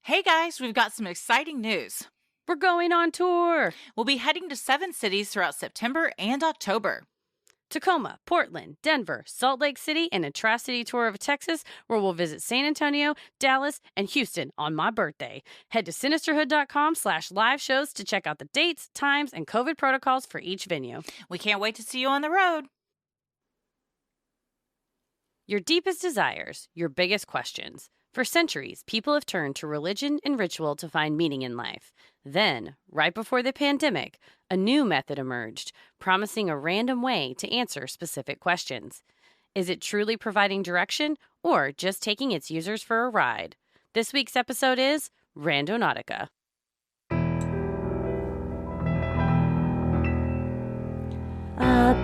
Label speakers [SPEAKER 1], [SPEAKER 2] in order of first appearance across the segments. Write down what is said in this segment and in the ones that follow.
[SPEAKER 1] Hey guys, we've got some exciting news.
[SPEAKER 2] We're going on tour.
[SPEAKER 1] We'll be heading to 7 cities throughout September and October.
[SPEAKER 2] Tacoma, Portland, Denver, Salt Lake City, and a Tri-City tour of Texas, where we'll visit San Antonio, Dallas, and Houston on my birthday. Head to Sinisterhood.com/live shows to check out the dates, times, and COVID protocols for each venue.
[SPEAKER 1] We can't wait to see you on the road.
[SPEAKER 2] Your deepest desires, your biggest questions. For centuries, people have turned to religion and ritual to find meaning in life. Then, right before the pandemic, a new method emerged, promising a random way to answer specific questions. Is it truly providing direction or just taking its users for a ride? This week's episode is Randonautica. A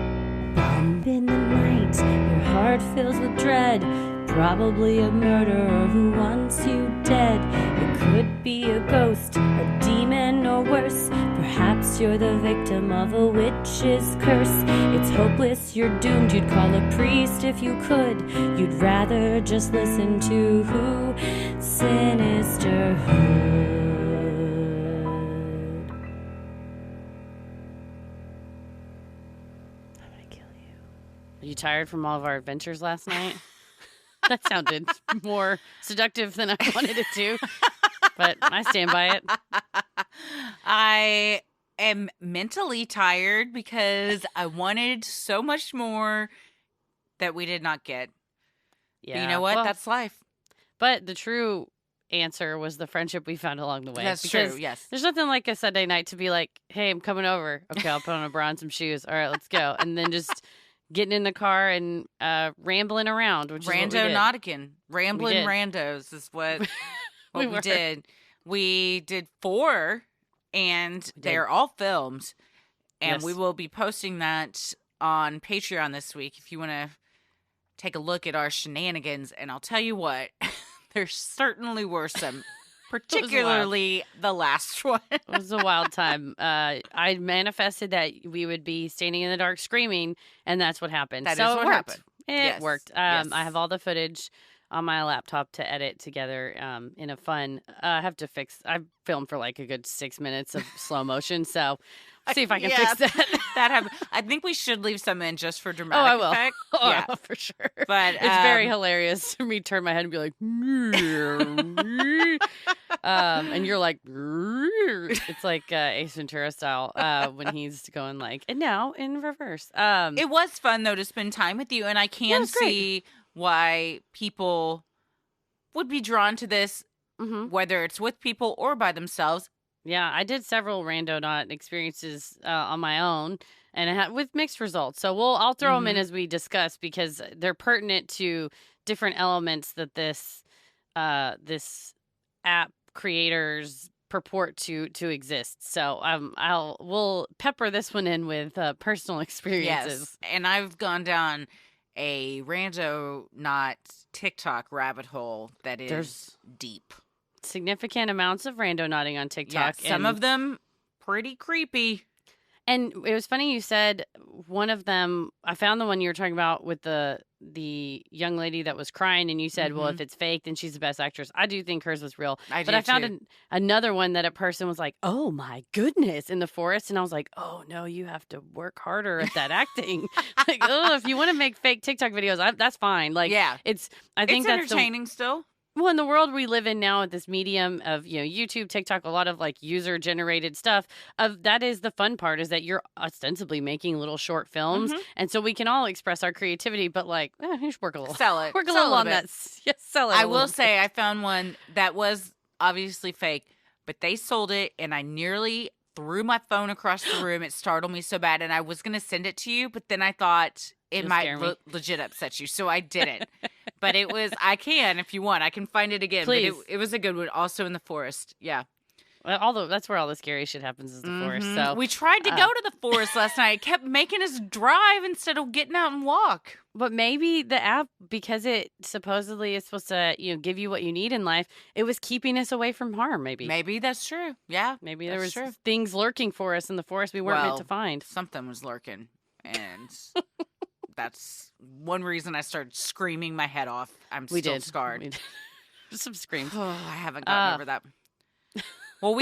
[SPEAKER 2] bump in the night, your heart fills with dread. Probably a murderer who wants you dead. It could be a ghost, a demon, or worse. Perhaps you're the victim of a witch's curse. It's hopeless, you're doomed. You'd call a priest if you could. You'd rather just listen to who? Sinisterhood. I'm gonna kill you. Are you tired from all of our adventures last night? That sounded more seductive than I wanted it to, but I stand by it.
[SPEAKER 1] I am mentally tired because I wanted so much more that we did not get.
[SPEAKER 2] Yeah.
[SPEAKER 1] But you know what?
[SPEAKER 2] Well,
[SPEAKER 1] that's life.
[SPEAKER 2] But the true answer was the friendship we found along the way.
[SPEAKER 1] That's
[SPEAKER 2] because
[SPEAKER 1] true, yes.
[SPEAKER 2] There's nothing like a Sunday night to be like, hey, I'm coming over. Okay, I'll put on a bra and some shoes. All right, let's go. And then just getting in the car and rambling around, which is what we did.
[SPEAKER 1] Randonautica. Rambling randos is what we did. We did 4, and they're all filmed. And
[SPEAKER 2] Yes.
[SPEAKER 1] we will be posting that on Patreon this week if you want to take a look at our shenanigans. And I'll tell you what, there certainly were some, particularly the last one.
[SPEAKER 2] It was a wild time. I manifested that we would be standing in the dark screaming, and that's what happened.
[SPEAKER 1] That
[SPEAKER 2] so
[SPEAKER 1] is
[SPEAKER 2] it
[SPEAKER 1] what
[SPEAKER 2] worked.
[SPEAKER 1] happened.
[SPEAKER 2] It worked.
[SPEAKER 1] Yes.
[SPEAKER 2] I have all the footage on my laptop to edit together in a fun. I have to fix. I filmed for like a good 6 minutes of slow motion, so see if I can fix that.
[SPEAKER 1] That happened. I think we should leave some in just for dramatic effect.
[SPEAKER 2] Yeah, for sure.
[SPEAKER 1] But
[SPEAKER 2] it's very hilarious to me turn my head and be like, and you're like, it's like Ace Ventura style when he's going like, and now in reverse.
[SPEAKER 1] It was fun though to spend time with you, and I can see why people would be drawn to this, whether it's with people or by themselves.
[SPEAKER 2] Yeah, I did several Randonaut experiences on my own, and with mixed results. So I'll throw them in as we discuss because they're pertinent to different elements that this app creators purport to exist. So we'll pepper this one in with personal experiences.
[SPEAKER 1] Yes, and I've gone down a Randonaut TikTok rabbit hole that is deep.
[SPEAKER 2] Significant amounts of randonauting on TikTok.
[SPEAKER 1] Yeah, some of them pretty creepy.
[SPEAKER 2] And it was funny you said one of them, I found the one you were talking about with the young lady that was crying, and you said, well, if it's fake, then she's the best actress. I do think hers was real. I found another one that a person was like, oh my goodness, in the forest. And I was like, oh no, you have to work harder at that acting. Like, oh, if you want to make fake TikTok videos, that's fine. Like,
[SPEAKER 1] yeah.
[SPEAKER 2] I think
[SPEAKER 1] it's
[SPEAKER 2] that's
[SPEAKER 1] entertaining still.
[SPEAKER 2] Well, in the world we live in now, at this medium of YouTube, TikTok, a lot of like user generated stuff. That is the fun part, is that you're ostensibly making little short films, and so we can all express our creativity. But like, you should work a little,
[SPEAKER 1] sell it,
[SPEAKER 2] work a little on that. Yes, sell it.
[SPEAKER 1] I will say, I found one that was obviously fake, but they sold it, and I nearly threw my phone across the room. It startled me so bad, and I was going to send it to you, but then I thought it might legit upset you, so I didn't. But it was, I can, if you want, I can find it again.
[SPEAKER 2] Please.
[SPEAKER 1] But it was a good one, also in the forest. Yeah.
[SPEAKER 2] Well, that's where all the scary shit happens, is the forest. So
[SPEAKER 1] we tried to go to the forest last night. It kept making us drive instead of getting out and walk.
[SPEAKER 2] But maybe the app, because it supposedly is supposed to, give you what you need in life, it was keeping us away from harm.
[SPEAKER 1] Maybe that's true. Yeah.
[SPEAKER 2] Maybe there was things lurking for us in the forest we weren't meant to find.
[SPEAKER 1] Something was lurking, and that's one reason I started screaming my head off. I'm still scarred.
[SPEAKER 2] some screams.
[SPEAKER 1] Oh, I haven't gotten over that. Well,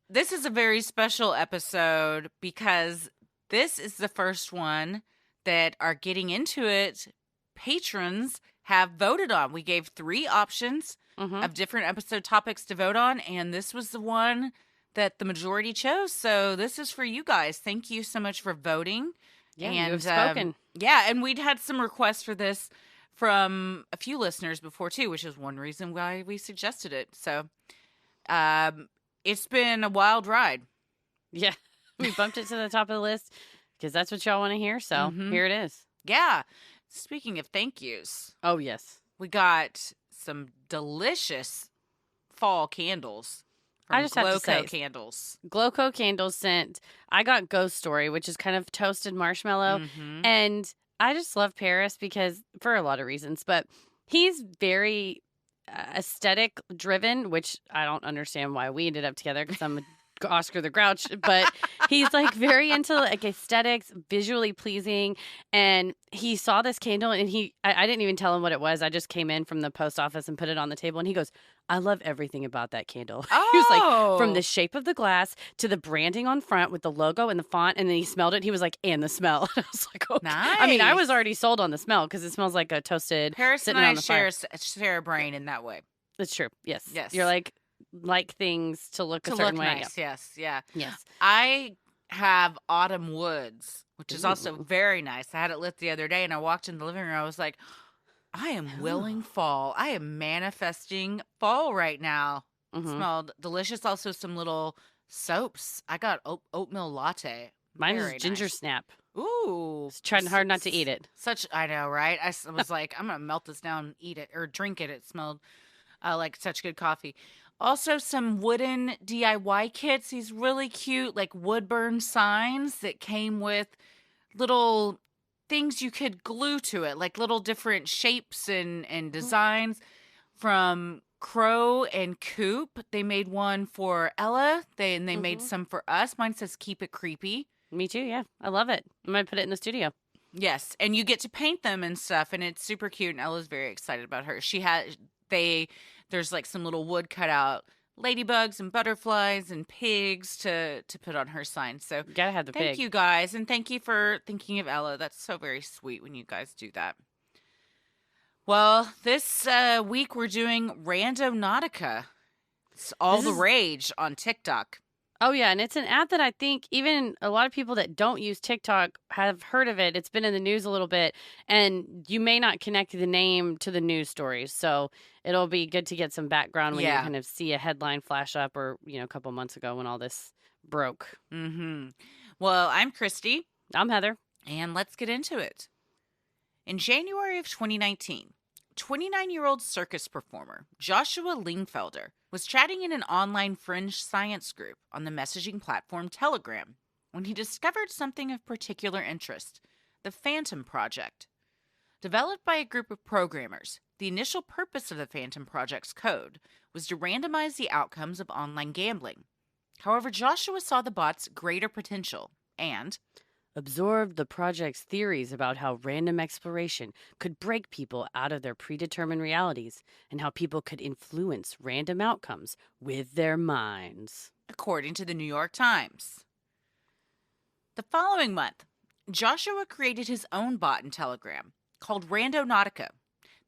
[SPEAKER 1] this is a very special episode because this is the first one that are getting into it patrons have voted on. We gave 3 options of different episode topics to vote on, and this was the one that the majority chose. So this is for you guys. Thank you so much for voting.
[SPEAKER 2] Yeah,
[SPEAKER 1] and,
[SPEAKER 2] you have spoken.
[SPEAKER 1] Yeah, and we'd had some requests for this from a few listeners before too, which is one reason why we suggested it. So it's been a wild ride.
[SPEAKER 2] Yeah, we bumped it to the top of the list because that's what y'all want to hear. So here it is.
[SPEAKER 1] Yeah. Speaking of thank yous.
[SPEAKER 2] Oh, yes.
[SPEAKER 1] We got some delicious fall candles from
[SPEAKER 2] I just have to say,
[SPEAKER 1] Candles.
[SPEAKER 2] Glowco Candles sent, I got Ghost Story, which is kind of toasted marshmallow. And I just love Paris because, for a lot of reasons, but he's very aesthetic driven, which I don't understand why we ended up together because I'm Oscar the Grouch, but he's like very into like aesthetics, visually pleasing, and he saw this candle and I didn't even tell him what it was. I just came in from the post office and put it on the table and he goes, I love everything about that candle.
[SPEAKER 1] Oh.
[SPEAKER 2] He was like, from the shape of the glass to the branding on front with the logo and the font, and then he smelled it. He was like, and the smell. I was like, okay.
[SPEAKER 1] Nice.
[SPEAKER 2] I mean, I was already sold on the smell because it smells like a toasted
[SPEAKER 1] Paris and
[SPEAKER 2] sitting
[SPEAKER 1] I
[SPEAKER 2] on the fire.
[SPEAKER 1] share a brain in that way.
[SPEAKER 2] That's true. Yes.
[SPEAKER 1] Yes.
[SPEAKER 2] You're like things to look a certain way.
[SPEAKER 1] Nice. Yes. Yeah.
[SPEAKER 2] Yes.
[SPEAKER 1] I have Autumn Woods, which is also very nice. I had it lit the other day and I walked in the living room. I was like, I am willing fall. I am manifesting fall right now. Smelled delicious. Also some little soaps. I got oatmeal latte.
[SPEAKER 2] Mine is ginger snap.
[SPEAKER 1] Ooh.
[SPEAKER 2] It's trying hard not to eat it.
[SPEAKER 1] I know, right? I was like, I'm going to melt this down, eat it, or drink it. It smelled like such good coffee. Also, some wooden DIY kits. These really cute, like wood burn signs that came with little things you could glue to it, like little different shapes and designs from Crow and Coop. They made one for Ella. They made some for us. Mine says "Keep it creepy."
[SPEAKER 2] Me too. Yeah, I love it. I might put it in the studio.
[SPEAKER 1] Yes, and you get to paint them and stuff, and it's super cute. And Ella's very excited about her. There's like some little wood cut out ladybugs and butterflies and pigs to put on her sign. So
[SPEAKER 2] gotta have the pig.
[SPEAKER 1] Thank you guys, and thank you for thinking of Ella. That's so very sweet when you guys do that. Well, this week we're doing Randonautica. It's all the rage on TikTok.
[SPEAKER 2] Oh, yeah, and it's an app that I think even a lot of people that don't use TikTok have heard of it. It's been in the news a little bit, and you may not connect the name to the news stories, so it'll be good to get some background when you kind of see a headline flash up or, a couple months ago when all this broke.
[SPEAKER 1] Well, I'm Christy.
[SPEAKER 2] I'm Heather.
[SPEAKER 1] And let's get into it. In January of 2019, 29-year-old circus performer Joshua Lingfelder was chatting in an online fringe science group on the messaging platform Telegram when he discovered something of particular interest: the Phantom Project. Developed by a group of programmers, the initial purpose of the Phantom Project's code was to randomize the outcomes of online gambling. However, Joshua saw the bot's greater potential and
[SPEAKER 2] absorbed the project's theories about how random exploration could break people out of their predetermined realities and how people could influence random outcomes with their minds,
[SPEAKER 1] according to the New York Times. The following month, Joshua created his own bot in Telegram called Randonautica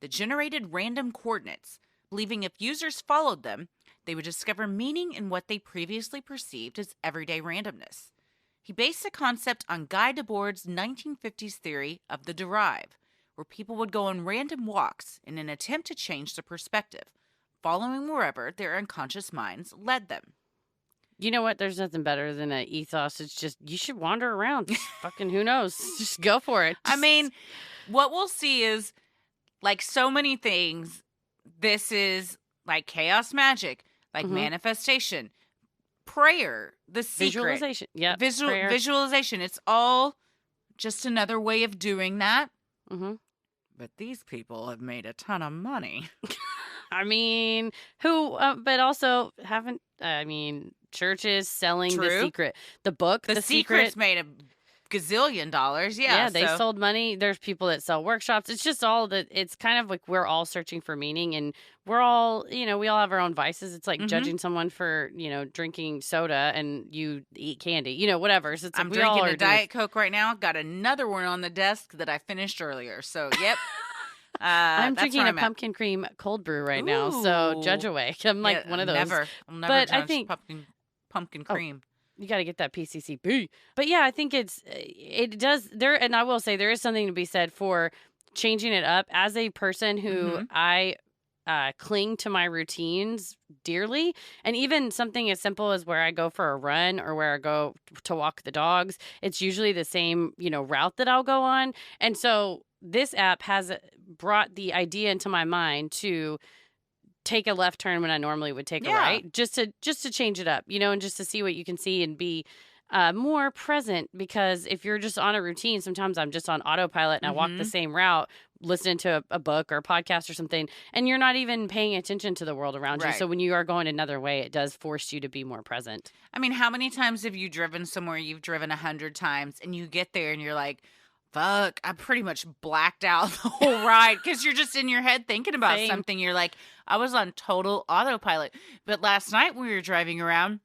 [SPEAKER 1] that generated random coordinates, believing if users followed them, they would discover meaning in what they previously perceived as everyday randomness. He based the concept on Guy Debord's 1950s theory of the derive, where people would go on random walks in an attempt to change their perspective, following wherever their unconscious minds led them.
[SPEAKER 2] You know what? There's nothing better than an ethos. It's just, you should wander around. Fucking who knows? Just go for it.
[SPEAKER 1] I mean, what we'll see is, like so many things, this is like chaos magic, like manifestation, prayer, the secret.
[SPEAKER 2] Visualization. Yeah.
[SPEAKER 1] Visualization. It's all just another way of doing that. But these people have made a ton of money.
[SPEAKER 2] I mean, but also churches selling The Secret. The book, The
[SPEAKER 1] Secret's
[SPEAKER 2] Secret.
[SPEAKER 1] made a gazillion dollars. Yeah.
[SPEAKER 2] Yeah, they sold money. There's people that sell workshops. It's just all that, it's kind of like we're all searching for meaning, and we're all, we all have our own vices. It's like judging someone for, drinking soda and you eat candy, whatever. So it's like
[SPEAKER 1] I'm drinking a Diet Coke right now. Got another one on the desk that I finished earlier. So, yep.
[SPEAKER 2] I'm drinking a pumpkin cream cold brew right now. So judge away. I'm like one of those.
[SPEAKER 1] I'll never
[SPEAKER 2] but
[SPEAKER 1] touch
[SPEAKER 2] I think
[SPEAKER 1] pumpkin cream.
[SPEAKER 2] You got to get that PCCP. But yeah, I think it does there. And I will say there is something to be said for changing it up. As a person who I cling to my routines dearly, and even something as simple as where I go for a run or where I go to walk the dogs, it's usually the same, route that I'll go on. And so this app has brought the idea into my mind to take a left turn when I normally would take a right, just to change it up, and just to see what you can see and be more present. Because if you're just on a routine, sometimes I'm just on autopilot and I walk the same route, listening to a book or a podcast or something, and you're not even paying attention to the world around you. So when you are going another way, it does force you to be more present.
[SPEAKER 1] I mean, how many times have you driven somewhere you've driven 100 times and you get there and you're like, fuck, I pretty much blacked out the whole ride because you're just in your head thinking about something. You're like, I was on total autopilot. But last night when we were driving around,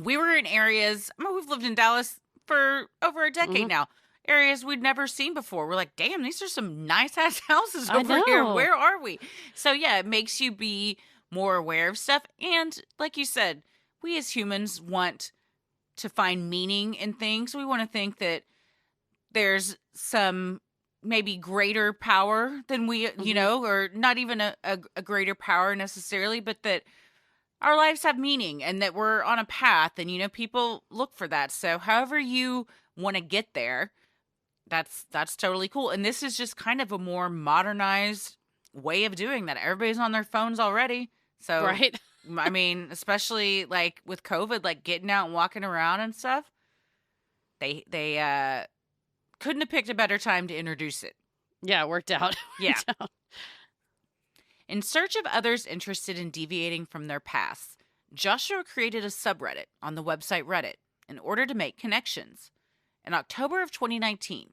[SPEAKER 1] we were in areas, we've lived in Dallas for over a decade now, areas we'd never seen before. We're like, damn, these are some nice-ass houses over here. Where are we? So, yeah, it makes you be more aware of stuff. And like you said, we as humans want to find meaning in things. We want to think that there's some maybe greater power than we, or not even a greater power necessarily, but that our lives have meaning and that we're on a path and, people look for that. So however you want to get there, that's totally cool. And this is just kind of a more modernized way of doing that. Everybody's on their phones already. So,
[SPEAKER 2] right.
[SPEAKER 1] I mean, especially like with COVID, like getting out and walking around and stuff, they couldn't have picked a better time to introduce it.
[SPEAKER 2] Yeah, it worked out.
[SPEAKER 1] In search of others interested in deviating from their paths, Joshua created a subreddit on the website Reddit in order to make connections. In October of 2019,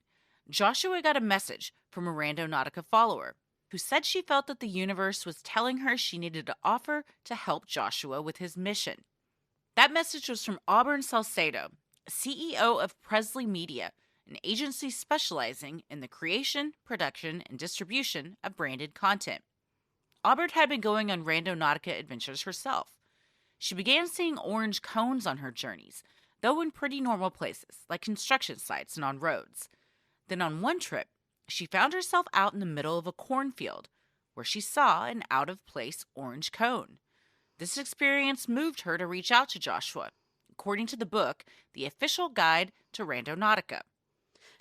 [SPEAKER 1] Joshua got a message from a Randonautica follower who said she felt that the universe was telling her she needed to offer to help Joshua with his mission. That message was from Auburn Salcedo, CEO of Presley Media, an agency specializing in the creation, production, and distribution of branded content. Auburn had been going on Randonautica adventures herself. She began seeing orange cones on her journeys, though in pretty normal places, like construction sites and on roads. Then on one trip, she found herself out in the middle of a cornfield, where she saw an out-of-place orange cone. This experience moved her to reach out to Joshua, according to the book, The Official Guide to Randonautica.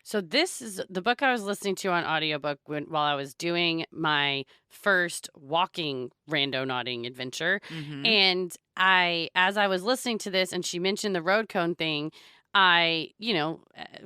[SPEAKER 2] So this is the book I was listening to on audiobook while I was doing my first walking randonauting adventure. And as I was listening to this and she mentioned the road cone thing, I,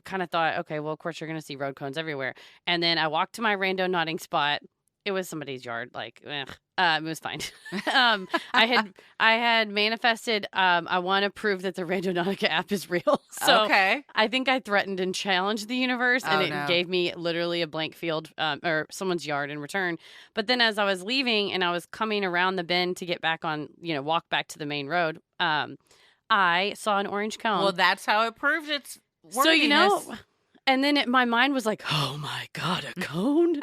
[SPEAKER 2] kind of thought, okay, well, of course you're going to see road cones everywhere. And then I walked to my randonauting spot. It was somebody's yard, it was fine. I had manifested. I want to prove that the Randonautica app is real. So
[SPEAKER 1] okay.
[SPEAKER 2] I think I threatened and challenged the universe, and it gave me literally a blank field or someone's yard in return. But then, as I was leaving and I was coming around the bend to get back on, walk back to the main road, I saw an orange cone.
[SPEAKER 1] Well, that's how it proved its worthiness.
[SPEAKER 2] So and then my mind was like, oh my God, a cone?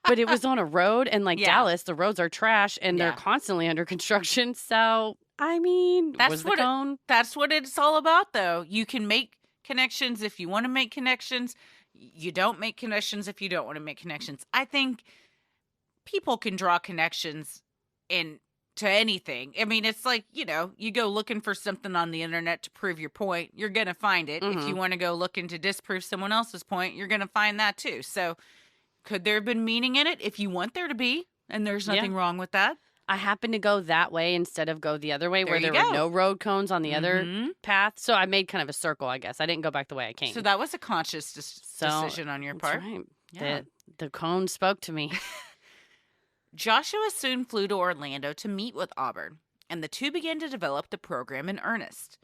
[SPEAKER 2] But it was on a road, and Dallas, the roads are trash, and they're constantly under construction. So, I mean,
[SPEAKER 1] that's what it's all about, though. You can make connections if you want to make connections. You don't make connections if you don't want to make connections. I think people can draw connections to anything. I mean, it's like, you go looking for something on the internet to prove your point. You're going to find it. If you want to go looking to disprove someone else's point, you're going to find that too. So could there have been meaning in it? If you want there to be, and there's nothing wrong with that.
[SPEAKER 2] I happened to go that way instead of go the other way where there were no road cones on the other path. So I made kind of a circle, I guess. I didn't go back the way I came.
[SPEAKER 1] So that was a conscious decision on your part.
[SPEAKER 2] Right. Yeah. The cone spoke to me.
[SPEAKER 1] Joshua soon flew to Orlando to meet with Auburn, and the two began to develop the program in earnest.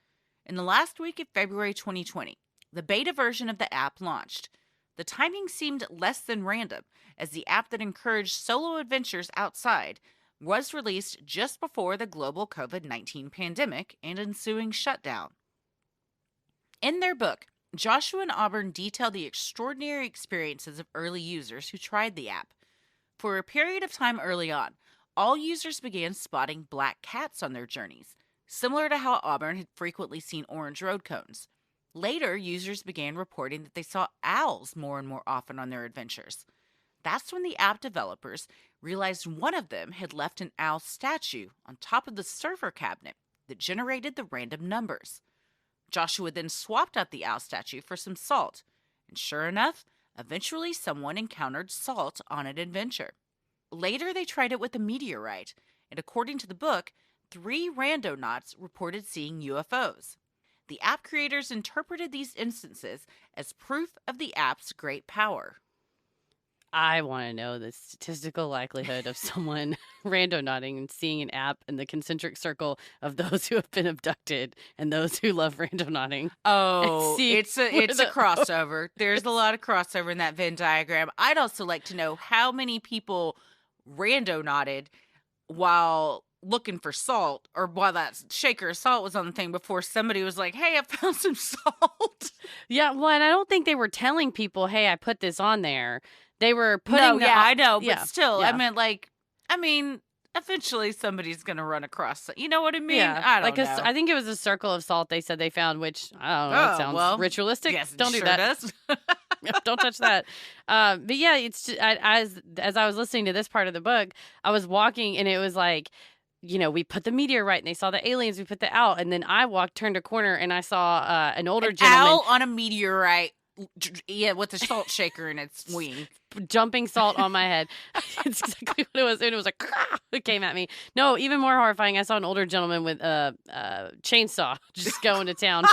[SPEAKER 1] In the last week of February 2020, the beta version of the app launched. The timing seemed less than random, as the app that encouraged solo adventures outside was released just before the global COVID-19 pandemic and ensuing shutdown. In their book, Joshua and Auburn detail the extraordinary experiences of early users who tried the app. For a period of time early on, all users began spotting black cats on their journeys, similar to how Auburn had frequently seen orange road cones. Later, users began reporting that they saw owls more and more often on their adventures. That's when the app developers realized one of them had left an owl statue on top of the server cabinet that generated the random numbers. Joshua then swapped out the owl statue for some salt, and sure enough, eventually someone encountered salt on an adventure. Later, they tried it with a meteorite, and according to the book, 3 randonauts reported seeing UFOs. The app creators interpreted these instances as proof of the app's great power.
[SPEAKER 2] I want to know the statistical likelihood of someone randonauting and seeing an app in the concentric circle of those who have been abducted and those who love randonauting.
[SPEAKER 1] Oh, it's a crossover. There's a lot of crossover in that Venn diagram. I'd also like to know how many people randonauted while looking for salt, or while that shaker of salt was on the thing, before somebody was like, hey, I found some salt.
[SPEAKER 2] Yeah, well, and I don't think they were telling people, hey, I put this on there. They were putting
[SPEAKER 1] I know, but
[SPEAKER 2] yeah,
[SPEAKER 1] still,
[SPEAKER 2] yeah.
[SPEAKER 1] I mean, eventually somebody's going to run across it. You know what I mean?
[SPEAKER 2] Yeah,
[SPEAKER 1] I don't know.
[SPEAKER 2] I think it was a circle of salt they said they found, which, I don't know, that sounds ritualistic.
[SPEAKER 1] Yes,
[SPEAKER 2] don't do
[SPEAKER 1] sure
[SPEAKER 2] that.
[SPEAKER 1] Does.
[SPEAKER 2] Don't touch that. But yeah, it's just, as I was listening to this part of the book, I was walking and it was like, you know, we put the meteorite and they saw the aliens, we put the owl, and then I turned a corner and I saw an older gentleman.
[SPEAKER 1] Owl on a meteorite, yeah, with a salt shaker in its wing.
[SPEAKER 2] Jumping salt on my head. It's exactly what it was. And it was like, it came at me. No, even more horrifying, I saw an older gentleman with a chainsaw just going to town.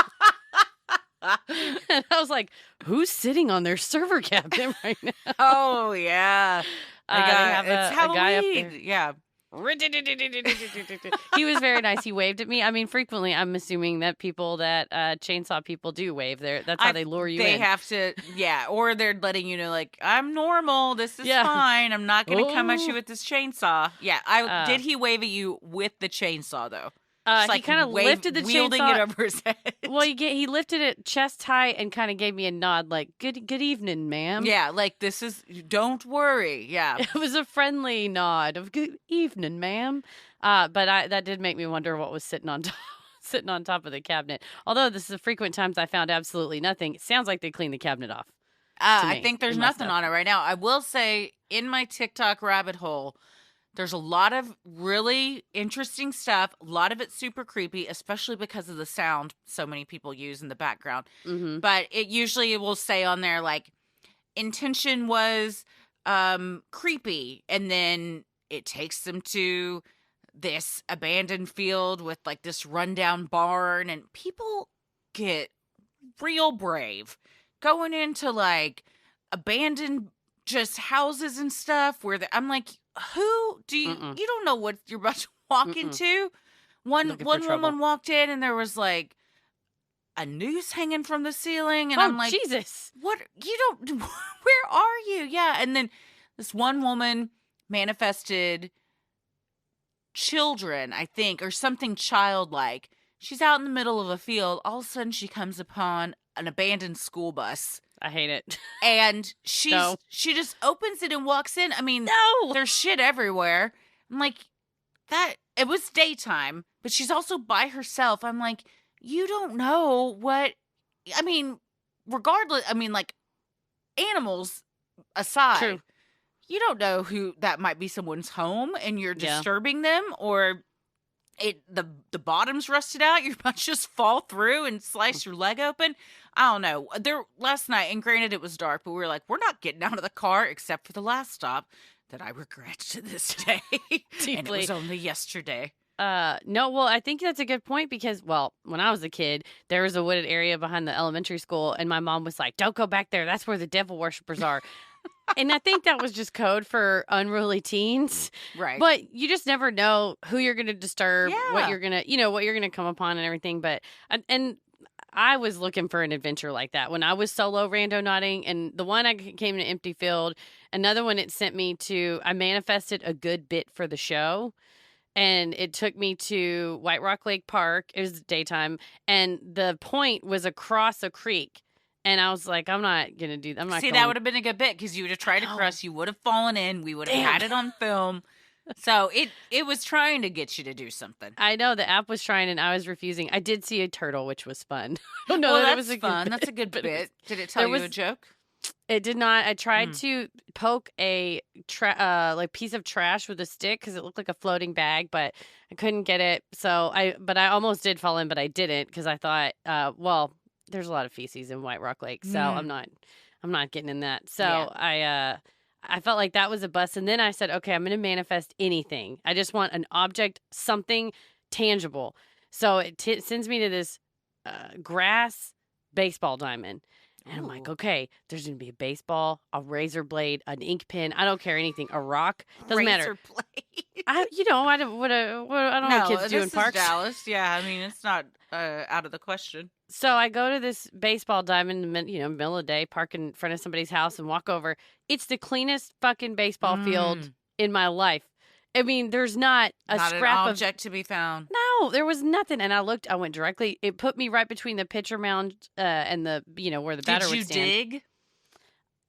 [SPEAKER 2] And I was like, who's sitting on their server cabinet right now?
[SPEAKER 1] Oh, yeah. It's Halloween.
[SPEAKER 2] A guy up there.
[SPEAKER 1] Yeah.
[SPEAKER 2] He was very nice. He waved at me. I mean, frequently, I'm assuming that people that chainsaw people do wave. That's how they lure you in.
[SPEAKER 1] They have to, yeah. Or they're letting you know, like, I'm normal. This is fine. I'm not going to come at you with this chainsaw. Yeah. Did he wave at you with the chainsaw, though?
[SPEAKER 2] He kind of lifted the
[SPEAKER 1] wielding
[SPEAKER 2] chainsaw.
[SPEAKER 1] It over his head.
[SPEAKER 2] Well, he lifted it chest high and kind of gave me a nod, like "Good evening, ma'am."
[SPEAKER 1] Yeah, like this is. Don't worry. Yeah,
[SPEAKER 2] it was a friendly nod of "Good evening, ma'am." But that did make me wonder what was sitting on top of the cabinet. Although this is the frequent times I found absolutely nothing. It sounds like they cleaned the cabinet off.
[SPEAKER 1] I think there's nothing on it right now. I will say, in my TikTok rabbit hole, there's a lot of really interesting stuff. A lot of it's super creepy, especially because of the sound so many people use in the background.
[SPEAKER 2] Mm-hmm.
[SPEAKER 1] But it usually will say on there, like, intention was creepy. And then it takes them to this abandoned field with, like, this rundown barn. And people get real brave going into, like, abandoned just houses and stuff where I'm like, who do you you don't know what you're about to walk into. One woman walked in and there was like a noose hanging from the ceiling, and I'm like,
[SPEAKER 2] Jesus,
[SPEAKER 1] what? You don't, where are you? Yeah. And then this one woman manifested children, I think, or something childlike. She's out in the middle of a field. All of a sudden she comes upon an abandoned school bus.
[SPEAKER 2] I hate it.
[SPEAKER 1] And she just opens it and walks in. I mean, there's shit everywhere. I'm like, it was daytime, but she's also by herself. I'm like, you don't know what, I mean, regardless, I mean, like, animals aside,
[SPEAKER 2] True.
[SPEAKER 1] You don't know who, that might be someone's home and you're disturbing them, or the bottom's rusted out, you might just fall through and slice your leg open. I don't know. Last night, and granted it was dark, but we were like, we're not getting out of the car except for the last stop that I regret to this day.
[SPEAKER 2] Deeply.
[SPEAKER 1] And it was only yesterday.
[SPEAKER 2] No, well, I think that's a good point because, well, when I was a kid, there was a wooded area behind the elementary school, and my mom was like, don't go back there. That's where the devil worshippers are. And I think that was just code for unruly teens.
[SPEAKER 1] Right.
[SPEAKER 2] But you just never know who you're going to disturb, what you're going to, what you're going to come upon and everything. But, and I was looking for an adventure like that when I was solo randonauting, and the one I came to empty field, another one it sent me to, I manifested a good bit for the show, and it took me to White Rock Lake Park. It was daytime, and the point was across a creek. And I was like, I'm not going to do that. I'm not
[SPEAKER 1] See,
[SPEAKER 2] going.
[SPEAKER 1] that would have been a good bit because you would have tried to cross. You would have fallen in. We would have had it on film. So it was trying to get you to do something.
[SPEAKER 2] I know the app was trying, and I was refusing. I did see a turtle, which was fun. I don't know
[SPEAKER 1] Well,
[SPEAKER 2] that
[SPEAKER 1] that's
[SPEAKER 2] it was a
[SPEAKER 1] fun.
[SPEAKER 2] good bit,
[SPEAKER 1] That's a good
[SPEAKER 2] but
[SPEAKER 1] bit. Did it tell you a joke?
[SPEAKER 2] It did not. I tried to poke a like piece of trash with a stick because it looked like a floating bag, but I couldn't get it. So I almost did fall in, but I didn't because I thought, well, there's a lot of feces in White Rock Lake, so I'm not getting in that. So I felt like that was a bust, and then I said, okay, I'm going to manifest anything. I just want an object, something tangible. So it sends me to this grass baseball diamond. And I'm like, okay, there's going to be a baseball, a razor blade, an ink pen. I don't care anything. A rock. Doesn't matter.
[SPEAKER 1] Razor blade.
[SPEAKER 2] I don't know what kids do in parks.
[SPEAKER 1] This is Dallas. Yeah, I mean, it's not out of the question.
[SPEAKER 2] So I go to this baseball diamond, middle of the day, park in front of somebody's house and walk over. It's the cleanest fucking baseball field in my life. I mean, there's not scrap
[SPEAKER 1] an object to be found.
[SPEAKER 2] No, there was nothing. And I went directly. It put me right between the pitcher mound and the, where the batter would stand.
[SPEAKER 1] Did you dig?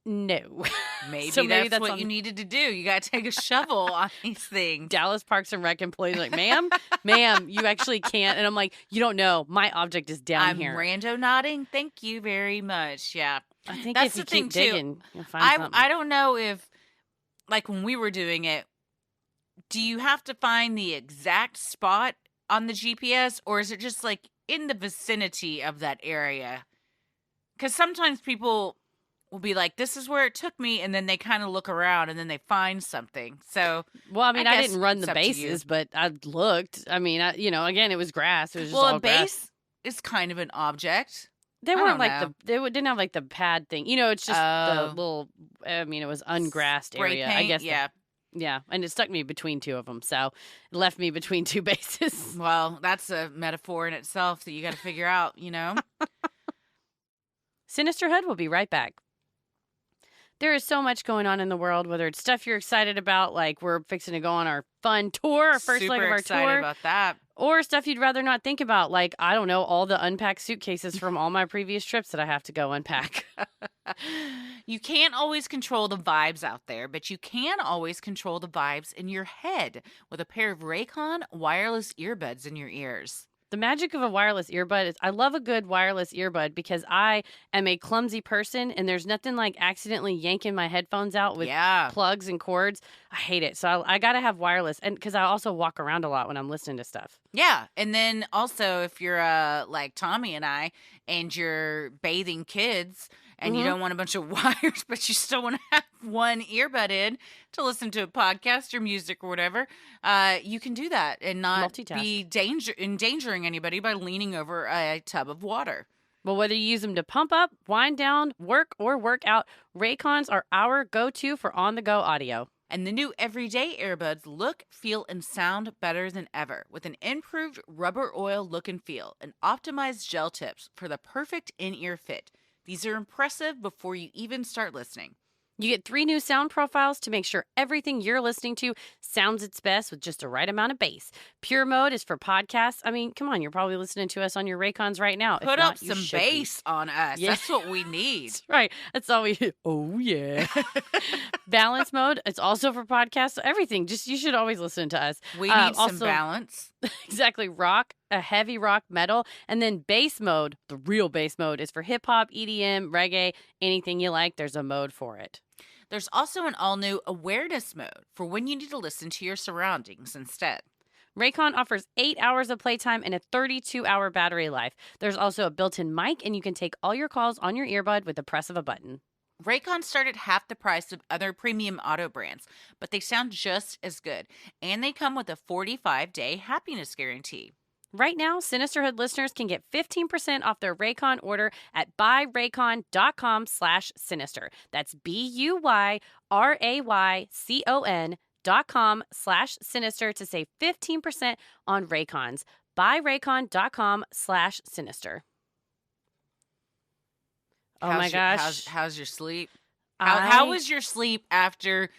[SPEAKER 2] No.
[SPEAKER 1] Maybe that's what you needed to do. You got to take a shovel on these things.
[SPEAKER 2] Dallas Parks and Rec employees are like, ma'am, you actually can't. And I'm like, you don't know. My object is down here.
[SPEAKER 1] I'm randonauting. Thank you very much. Yeah.
[SPEAKER 2] I think
[SPEAKER 1] that's
[SPEAKER 2] if
[SPEAKER 1] the
[SPEAKER 2] you
[SPEAKER 1] thing
[SPEAKER 2] keep digging, you'll find something.
[SPEAKER 1] I don't know if, like when we were doing it, do you have to find the exact spot on the GPS, or is it just like in the vicinity of that area? Because sometimes people will be like, this is where it took me, and then they kind of look around and then they find something. So,
[SPEAKER 2] well, I mean, I didn't run the bases, but I looked. I mean, again, it was grass. It was just all grass.
[SPEAKER 1] Base is kind of an object.
[SPEAKER 2] They weren't like they didn't have like the pad thing. It's just the little. I mean, it was ungrassed area.
[SPEAKER 1] Paint,
[SPEAKER 2] I guess.
[SPEAKER 1] Yeah.
[SPEAKER 2] Yeah, and it stuck me between two of them, so it left me between two bases.
[SPEAKER 1] Well, that's a metaphor in itself that you got to figure out,
[SPEAKER 2] Sinisterhood will be right back. There is so much going on in the world, whether it's stuff you're excited about, like we're fixing to go on our fun tour, our first leg of our
[SPEAKER 1] Super excited about that.
[SPEAKER 2] Or stuff you'd rather not think about, like, I don't know, all the unpacked suitcases from all my previous trips that I have to go unpack.
[SPEAKER 1] You can't always control the vibes out there, but you can always control the vibes in your head with a pair of Raycon wireless earbuds in your ears.
[SPEAKER 2] The magic of a wireless earbud is I love a good wireless earbud because I am a clumsy person and there's nothing like accidentally yanking my headphones out with plugs and cords. I hate it. So I got to have wireless, and because I also walk around a lot when I'm listening to stuff.
[SPEAKER 1] Yeah. And then also if you're like Tommy and I and you're bathing kids and you don't want a bunch of wires, but you still want to have one earbud in to listen to a podcast or music or whatever, you can do that and not be endangering anybody by leaning over a tub of water.
[SPEAKER 2] Well, whether you use them to pump up, wind down, work, or work out, Raycons are our go-to for on-the-go audio.
[SPEAKER 1] And the new everyday earbuds look, feel, and sound better than ever with an improved rubber oil look and feel and optimized gel tips for the perfect in-ear fit. These are impressive before you even start listening.
[SPEAKER 2] You get 3 new sound profiles to make sure everything you're listening to sounds its best with just the right amount of bass. Pure mode is for podcasts. I mean, come on, you're probably listening to us on your Raycons right now.
[SPEAKER 1] Put up some bass on us. Yeah. That's what we need.
[SPEAKER 2] That's right. That's all we Oh, yeah. Balance mode, it's also for podcasts. Everything. Just you should always listen to us.
[SPEAKER 1] We need some balance.
[SPEAKER 2] Exactly. Rock, a heavy rock metal. And then bass mode, the real bass mode, is for hip-hop, EDM, reggae, anything you like. There's a mode for it.
[SPEAKER 1] There's also an all-new awareness mode for when you need to listen to your surroundings instead.
[SPEAKER 2] Raycon offers 8 hours of playtime and a 32-hour battery life. There's also a built-in mic, and you can take all your calls on your earbud with the press of a button.
[SPEAKER 1] Raycon start at half the price of other premium auto brands, but they sound just as good. And they come with a 45-day happiness guarantee.
[SPEAKER 2] Right now, Sinisterhood listeners can get 15% off their Raycon order at buyraycon.com/sinister. That's BUYRAYCON.com/sinister to save 15% on Raycons. Buyraycon.com/sinister. Oh my gosh.
[SPEAKER 1] How's your sleep? How was your sleep after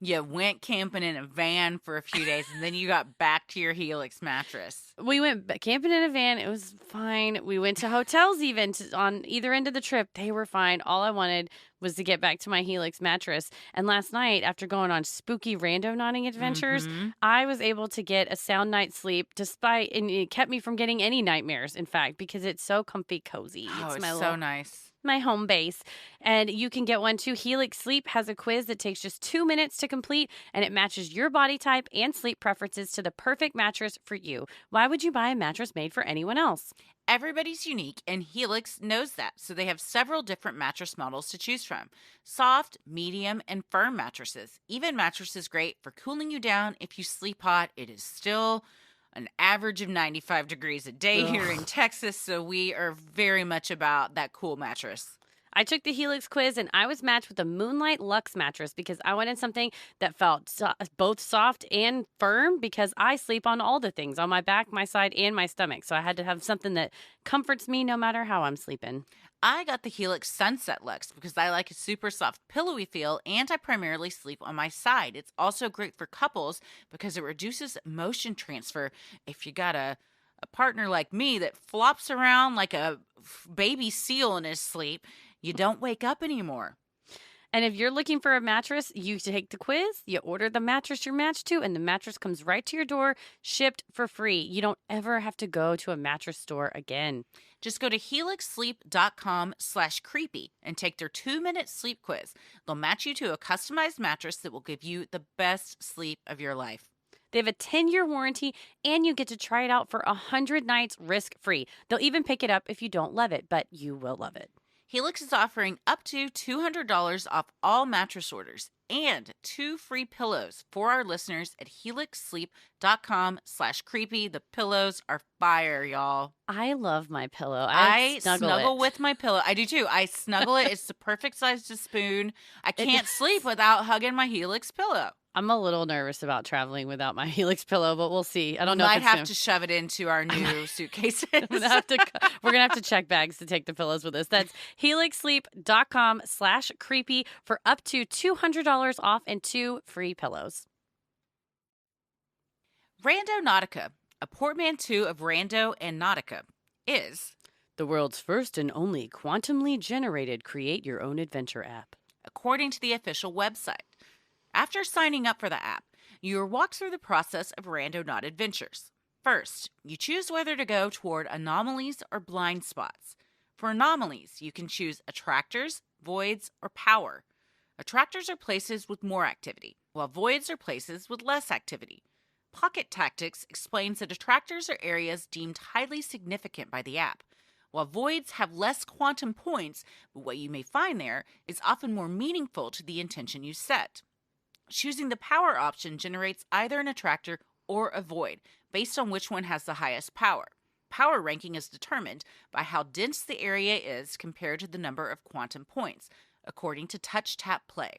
[SPEAKER 1] you went camping in a van for a few days and then you got back to your Helix mattress?
[SPEAKER 2] We went camping in a van. It was fine. We went to hotels even on either end of the trip. They were fine. All I wanted was to get back to my Helix mattress. And last night, after going on spooky randonauting adventures, I was able to get a sound night's sleep and it kept me from getting any nightmares, in fact, because it's so comfy cozy.
[SPEAKER 1] Oh, it's so nice.
[SPEAKER 2] My home base. And you can get one too. Helix Sleep has a quiz that takes just 2 minutes to complete, and it matches your body type and sleep preferences to the perfect mattress for you. Why would you buy a mattress made for anyone else?
[SPEAKER 1] Everybody's unique, and Helix knows that, so they have several different mattress models to choose from. Soft, medium, and firm mattresses. Even mattresses great for cooling you down if you sleep hot. It is still an average of 95 degrees a day here in Texas, so we are very much about that cool mattress.
[SPEAKER 2] I took the Helix quiz and I was matched with a Moonlight Luxe mattress because I wanted something that felt both soft and firm because I sleep on all the things, on my back, my side, and my stomach. So I had to have something that comforts me no matter how I'm sleeping.
[SPEAKER 1] I got the Helix Sunset Luxe because I like a super soft, pillowy feel, and I primarily sleep on my side. It's also great for couples because it reduces motion transfer. If you got a partner like me that flops around like a baby seal in his sleep, you don't wake up anymore.
[SPEAKER 2] And if you're looking for a mattress, you take the quiz, you order the mattress you're matched to, and the mattress comes right to your door, shipped for free. You don't ever have to go to a mattress store again.
[SPEAKER 1] Just go to helixsleep.com/creepy and take their 2-minute sleep quiz. They'll match you to a customized mattress that will give you the best sleep of your life.
[SPEAKER 2] They have a 10-year warranty, and you get to try it out for 100 nights risk-free. They'll even pick it up if you don't love it, but you will love it.
[SPEAKER 1] Helix is offering up to $200 off all mattress orders and 2 free pillows for our listeners at helixsleep.com/creepy. The pillows are fire, y'all.
[SPEAKER 2] I love my pillow.
[SPEAKER 1] I snuggle with my pillow. I do too. I snuggle it. It's the perfect size to spoon. I can't sleep without hugging my Helix pillow.
[SPEAKER 2] I'm a little nervous about traveling without my Helix pillow, but we'll see. I don't know.
[SPEAKER 1] Might have to shove it into our new suitcases.
[SPEAKER 2] We're gonna have to check bags to take the pillows with us. That's helixsleep.com/creepy for up to $200 off and 2 free pillows.
[SPEAKER 1] Randonautica, a portmanteau of Rando and Nautica, is
[SPEAKER 2] the world's first and only quantumly generated create-your-own-adventure app.
[SPEAKER 1] According to the official website. After signing up for the app, you are walked through the process of Randonaut adventures. First, you choose whether to go toward anomalies or blind spots. For anomalies, you can choose attractors, voids, or power. Attractors are places with more activity, while voids are places with less activity. Pocket Tactics explains that attractors are areas deemed highly significant by the app, while voids have less quantum points, but what you may find there is often more meaningful to the intention you set. Choosing the power option generates either an attractor or a void, based on which one has the highest power. Power ranking is determined by how dense the area is compared to the number of quantum points, according to Touch Tap Play.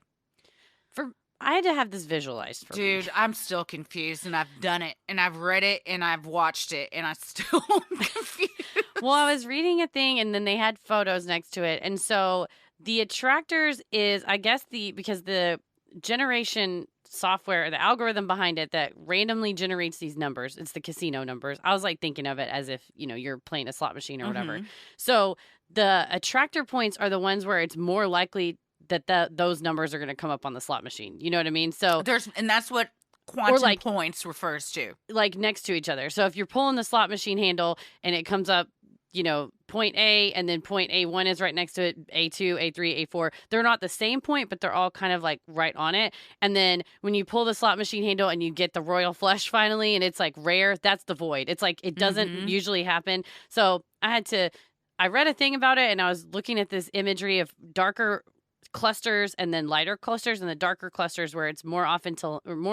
[SPEAKER 2] I had to have this visualized for
[SPEAKER 1] me. Dude, I'm still confused, and I've done it, and I've read it, and I've watched it, and I'm still confused.
[SPEAKER 2] Well, I was reading a thing, and then they had photos next to it, and so the attractors is, I guess, because the generation software, the algorithm behind it that randomly generates these numbers. It's the casino numbers. I was like thinking of it as if, you're playing a slot machine or whatever. So the attractor points are the ones where it's more likely that those numbers are going to come up on the slot machine. You know what I mean? So
[SPEAKER 1] and that's what quantum points refers to.
[SPEAKER 2] Like next to each other. So if you're pulling the slot machine handle and it comes up, point A, and then point A1 is right next to it, A2, A3, A4. They're not the same point, but they're all kind of like right on it. And then when you pull the slot machine handle and you get the royal flush finally, and it's like rare, that's the void. It's like it doesn't usually happen. So I read a thing about it, and I was looking at this imagery of darker clusters and then lighter clusters, and the darker clusters where it's more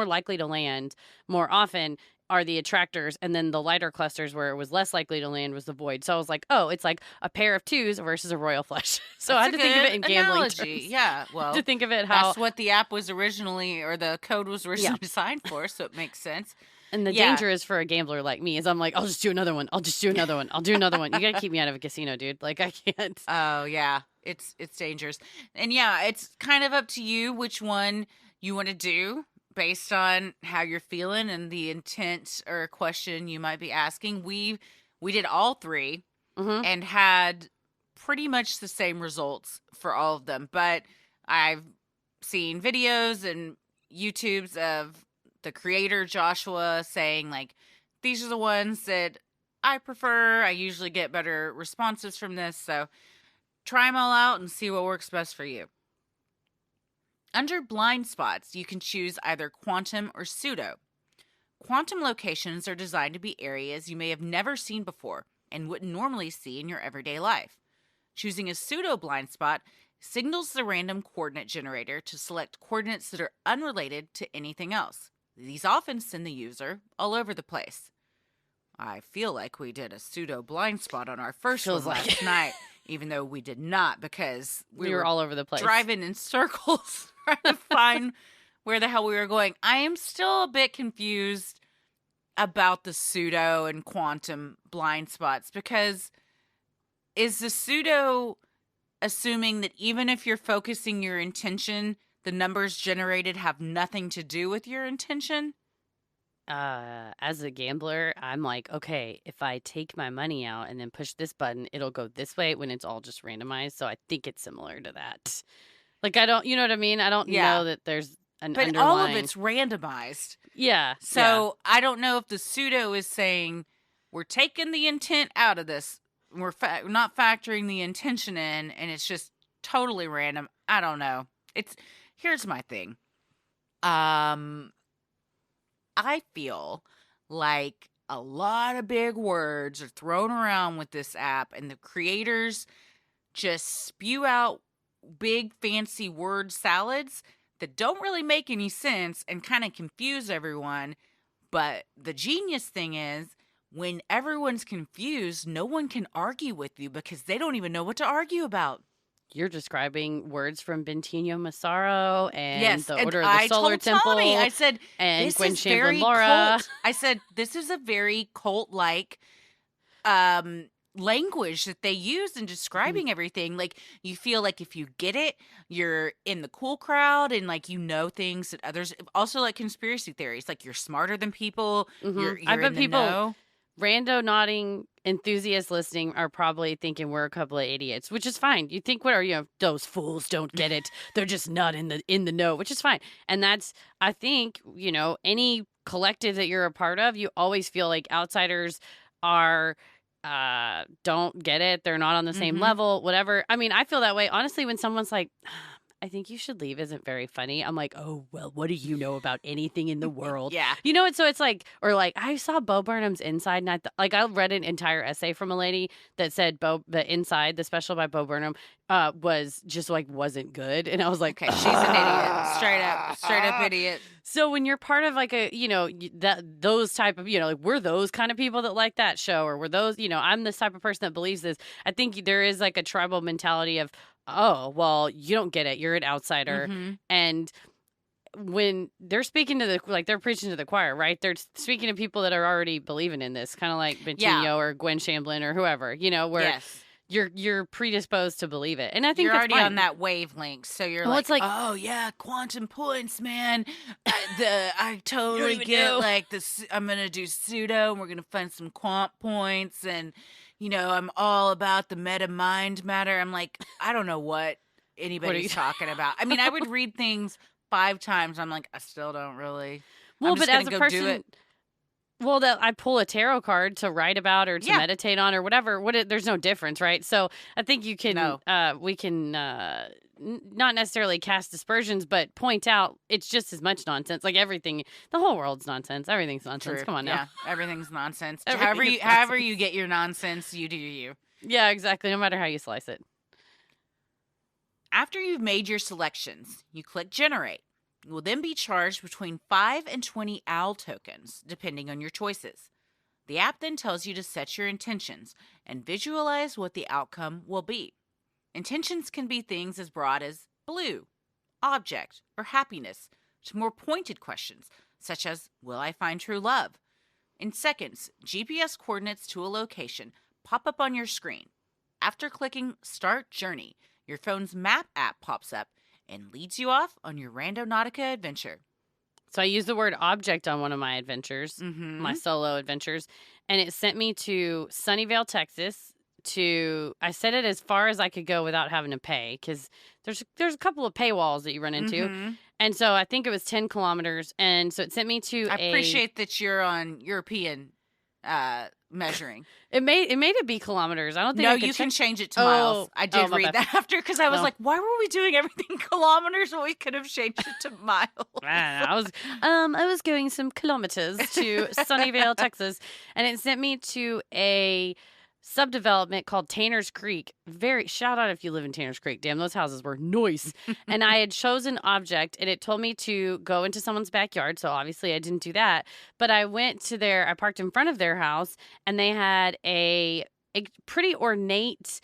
[SPEAKER 2] likely to land more often are the attractors, and then the lighter clusters where it was less likely to land was the void. So I was like, oh, it's like a pair of twos versus a royal flush. So I had to think of it in gambling terms.
[SPEAKER 1] Yeah, well,
[SPEAKER 2] to think of it how
[SPEAKER 1] that's what the app was originally, or the code was originally designed for, so it makes sense.
[SPEAKER 2] And the danger is for a gambler like me is I'm like, I'll just do another one. I'll just do another one. I'll do another one. You got to keep me out of a casino, dude. Like, I can't.
[SPEAKER 1] Oh, yeah. It's dangerous. And yeah, it's kind of up to you which one you want to do based on how you're feeling and the intent or question you might be asking. We did all three and had pretty much the same results for all of them. But I've seen videos and YouTubes of the creator Joshua saying like, these are the ones that I prefer. I usually get better responses from this. So try them all out and see what works best for you. Under blind spots, you can choose either quantum or pseudo. Quantum locations are designed to be areas you may have never seen before and wouldn't normally see in your everyday life. Choosing a pseudo blind spot signals the random coordinate generator to select coordinates that are unrelated to anything else. These often send the user all over the place. I feel like we did a pseudo blind spot on our first one last night, even though we did not because we were
[SPEAKER 2] all over the place.
[SPEAKER 1] Driving in circles trying to find where the hell we were going. I am still a bit confused about the pseudo and quantum blind spots because is the pseudo assuming that even if you're focusing your intention, the numbers generated have nothing to do with your intention?
[SPEAKER 2] As a gambler, I'm like, okay, if I take my money out and then push this button, it'll go this way when it's all just randomized. So I think it's similar to that. Like, I don't, you know what I mean? I don't know that there's an underlying...
[SPEAKER 1] But all of it's randomized.
[SPEAKER 2] Yeah.
[SPEAKER 1] So I don't know if the pseudo is saying, we're taking the intent out of this. We're not factoring the intention in, and it's just totally random. I don't know. Here's my thing. I feel like a lot of big words are thrown around with this app, and the creators just spew out big fancy word salads that don't really make any sense and kind of confuse everyone. But the genius thing is, when everyone's confused, no one can argue with you because they don't even know what to argue about.
[SPEAKER 2] You're describing words from Bentinho Massaro and the
[SPEAKER 1] and
[SPEAKER 2] Order of the Solar Temple.
[SPEAKER 1] Tommy, I said,
[SPEAKER 2] and
[SPEAKER 1] this
[SPEAKER 2] Gwen
[SPEAKER 1] is
[SPEAKER 2] Chamberlain
[SPEAKER 1] very
[SPEAKER 2] Laura.
[SPEAKER 1] cult. I said, this is a very cult-like language that they use in describing everything. Like, you feel like if you get it, you're in the cool crowd and, like, you know things that others... Also, like, conspiracy theories. Like, you're smarter than people. You're
[SPEAKER 2] I bet
[SPEAKER 1] in the
[SPEAKER 2] people...
[SPEAKER 1] know.
[SPEAKER 2] Randonauting enthusiasts listening are probably thinking we're a couple of idiots, which is fine. You think, what are you? Those fools don't get it. They're just not in the know, which is fine. And that's, I think, any collective that you're a part of, you always feel like outsiders are don't get it. They're not on the same level, whatever. I mean, I feel that way. Honestly, when someone's like, I think you should leave isn't very funny. I'm like, oh, well, what do you know about anything in the world?
[SPEAKER 1] Yeah.
[SPEAKER 2] So it's like, or like, I saw Bo Burnham's Inside, and I read an entire essay from a lady that said the Inside, the special by Bo Burnham, was just like, wasn't good. And I was like,
[SPEAKER 1] okay, she's an idiot. Straight up idiot.
[SPEAKER 2] So when you're part of like a, those type of, like we're those kind of people that like that show, or we're those, I'm this type of person that believes this. I think there is like a tribal mentality of, oh, well, you don't get it. You're an outsider. And when they're speaking to they're preaching to the choir, right? They're speaking to people that are already believing in this, kind of like Bentinho or Gwen Chamberlain or whoever, where you're predisposed to believe it. And I think
[SPEAKER 1] you're
[SPEAKER 2] that's
[SPEAKER 1] already
[SPEAKER 2] fine.
[SPEAKER 1] on that wavelength. So you're
[SPEAKER 2] it's like,
[SPEAKER 1] oh yeah, quantum points, man. I totally get like this. I'm going to do pseudo and we're going to find some quant points and I'm all about the meta mind matter. I'm like, I don't know what anybody's talking about. I mean, I would read things 5 times. I'm like, I still don't really.
[SPEAKER 2] Well, but as a person, I pull a tarot card to write about or to meditate on or whatever. There's no difference, right? So I think you can, we can not necessarily cast aspersions, but point out it's just as much nonsense. Like everything, the whole world's nonsense. Everything's nonsense.
[SPEAKER 1] True.
[SPEAKER 2] Come on now.
[SPEAKER 1] Yeah, everything's nonsense.
[SPEAKER 2] Everything's
[SPEAKER 1] However you get your nonsense, you do you.
[SPEAKER 2] Yeah, exactly. No matter how you slice it.
[SPEAKER 1] After you've made your selections, you click Generate. You will then be charged between 5 and 20 OWL tokens, depending on your choices. The app then tells you to set your intentions and visualize what the outcome will be. Intentions can be things as broad as blue, object, or happiness, to more pointed questions, such as, will I find true love? In seconds, GPS coordinates to a location pop up on your screen. After clicking Start Journey, your phone's map app pops up and leads you off on your Randonautica adventure.
[SPEAKER 3] So I used the word object on one of my adventures, my solo adventures, and it sent me to Sunnyvale, Texas. I set it as far as I could go without having to pay, because there's a couple of paywalls that you run into. And so I think it was 10 kilometers. And so it sent me to
[SPEAKER 1] I appreciate that you're on European measuring.
[SPEAKER 3] It made it be kilometers. I don't think
[SPEAKER 1] No,
[SPEAKER 3] I could
[SPEAKER 1] you can change it to miles. I did read that after, because I was like, why were we doing everything kilometers when we could have changed it to miles?
[SPEAKER 3] I was going some kilometers to Sunnyvale, Texas, and it sent me to a subdevelopment called Tanner's Creek. Shout out if you live in Tanner's Creek. Damn, those houses were nice. And I had chosen object, and it told me to go into someone's backyard. So obviously I didn't do that. But I parked in front of their house, and they had a pretty ornate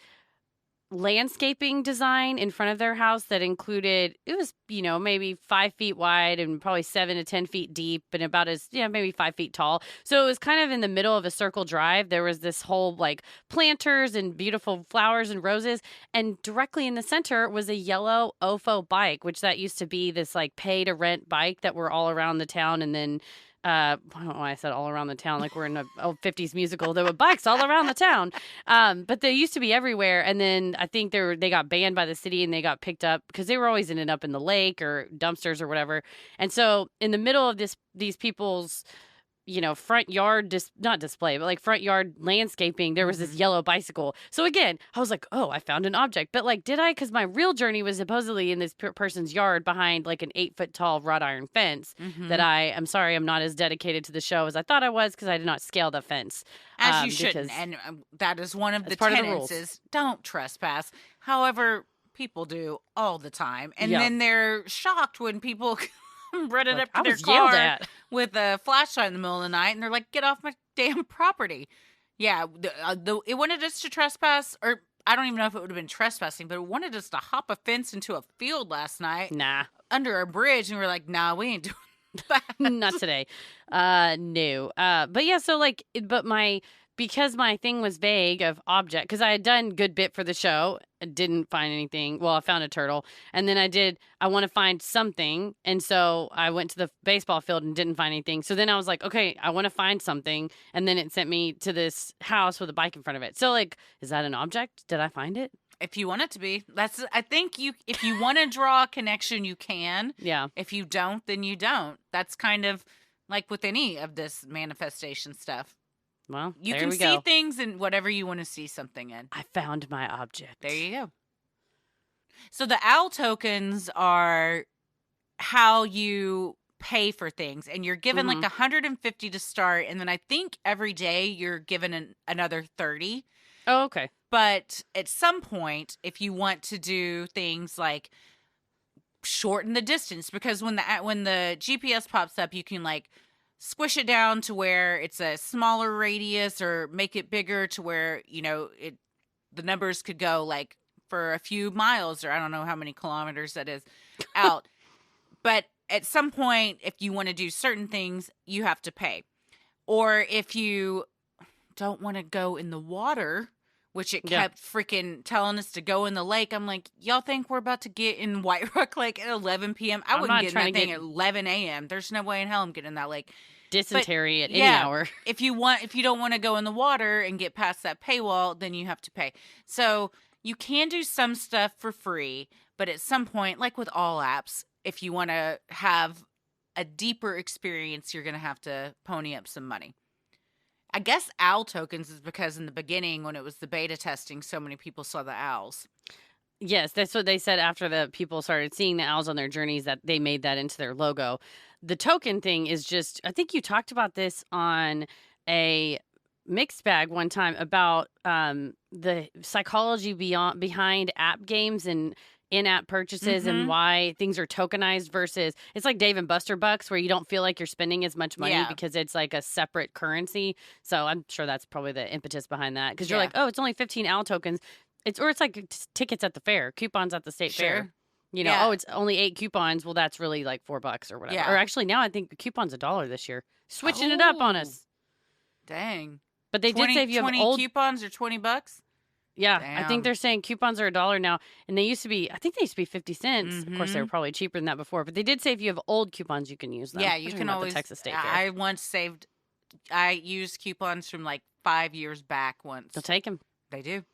[SPEAKER 3] landscaping design in front of their house that included, it was, maybe 5 feet wide and probably 7 to 10 feet deep and about maybe 5 feet tall. So it was kind of in the middle of a circle drive. There was this whole like planters and beautiful flowers and roses. And directly in the center was a yellow OFO bike, which that used to be this like pay to rent bike that were all around the town. And then I don't know why I said all around the town, like we're in an old 50s musical. There were bikes all around the town. But they used to be everywhere. And then I think they got banned by the city, and they got picked up because they were always ending up in the lake or dumpsters or whatever. And so in the middle of these people's, front yard, not display, but like front yard landscaping, there was this yellow bicycle. So again, I was like, oh, I found an object. But like, did I? Because my real journey was supposedly in this person's yard behind like an 8-foot tall wrought iron fence that I'm sorry, I'm not as dedicated to the show as I thought I was, because I did not scale the fence.
[SPEAKER 1] As you shouldn't. And that is one of the tenets is don't trespass. However, people do all the time. And then they're shocked when people run it up to their car with a flashlight in the middle of the night, and they're like, get off my damn property. Yeah, it wanted us to trespass, or I don't even know if it would have been trespassing, but it wanted us to hop a fence into a field last night. Under a bridge, and we're like, nah, we ain't doing that.
[SPEAKER 3] Not today. No. But yeah, so like, because my thing was vague of object, because I had done good bit for the show, I didn't find anything. Well, I found a turtle. And then I want to find something. And so I went to the baseball field and didn't find anything. So then I was like, okay, I want to find something. And then it sent me to this house with a bike in front of it. So like, is that an object? Did I find it?
[SPEAKER 1] If you want it to be. I think if you want to draw a connection, you can.
[SPEAKER 3] Yeah.
[SPEAKER 1] If you don't, then you don't. That's kind of like with any of this manifestation stuff.
[SPEAKER 3] Well,
[SPEAKER 1] you can see things in whatever you want to see something in.
[SPEAKER 3] I found my object.
[SPEAKER 1] There you go. So the owl tokens are how you pay for things, and you're given like 150 to start, and then I think every day you're given another 30.
[SPEAKER 3] Oh, okay.
[SPEAKER 1] But at some point, if you want to do things like shorten the distance, because when the GPS pops up, you can like squish it down to where it's a smaller radius, or make it bigger to where, the numbers could go like for a few miles, or I don't know how many kilometers that is out. But at some point, if you want to do certain things, you have to pay. Or if you don't want to go in the water, which it kept freaking telling us to go in the lake. I'm like, y'all think we're about to get in White Rock Lake at 11 p.m.? I wouldn't get in that thing at 11 a.m. There's no way in hell I'm getting in that lake.
[SPEAKER 3] Dysentery at any hour.
[SPEAKER 1] If you don't want to go in the water and get past that paywall, then you have to pay. So you can do some stuff for free, but at some point, like with all apps, if you want to have a deeper experience, you're going to have to pony up some money. I guess owl tokens is because in the beginning, when it was the beta testing, so many people saw the owls.
[SPEAKER 3] Yes, that's what they said after the people started seeing the owls on their journeys, that they made that into their logo. The token thing is just, I think you talked about this on a mixed bag one time about the psychology behind app games and in-app purchases and why things are tokenized versus it's like Dave and Buster Bucks, where you don't feel like you're spending as much money because it's like a separate currency. So I'm sure that's probably the impetus behind that, because you're like, oh, it's only 15 owl tokens. It's like tickets at the fair, coupons at the state fair. Oh, it's only 8 coupons. Well, that's really like $4 or whatever. Or actually, now I think the coupon's $1 this year. Switching it up on us.
[SPEAKER 1] Dang.
[SPEAKER 3] But they did say if you have
[SPEAKER 1] 20
[SPEAKER 3] old
[SPEAKER 1] coupons or $20.
[SPEAKER 3] Yeah, I
[SPEAKER 1] Damn.
[SPEAKER 3] think they're saying coupons are $1 now, and they used to be. I think they used to be 50 cents. Of course, they were
[SPEAKER 1] Mhm.
[SPEAKER 3] probably cheaper than that before, but they did say if you have old coupons, you can use them.
[SPEAKER 1] Yeah,
[SPEAKER 3] We're
[SPEAKER 1] you
[SPEAKER 3] talking
[SPEAKER 1] can
[SPEAKER 3] about
[SPEAKER 1] always.
[SPEAKER 3] the Texas State Fair.
[SPEAKER 1] I once saved. I used coupons from like 5 years back once.
[SPEAKER 3] They'll take them.
[SPEAKER 1] They do.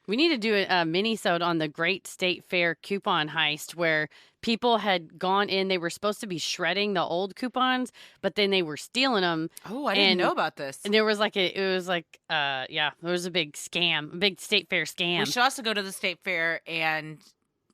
[SPEAKER 3] We need to do a mini-sode on the Great State Fair coupon heist where people had gone in. They were supposed to be shredding the old coupons, but then they were stealing them.
[SPEAKER 1] Oh, I didn't know about this.
[SPEAKER 3] And there was there was a big scam, a big State Fair scam.
[SPEAKER 1] We should also go to the State Fair and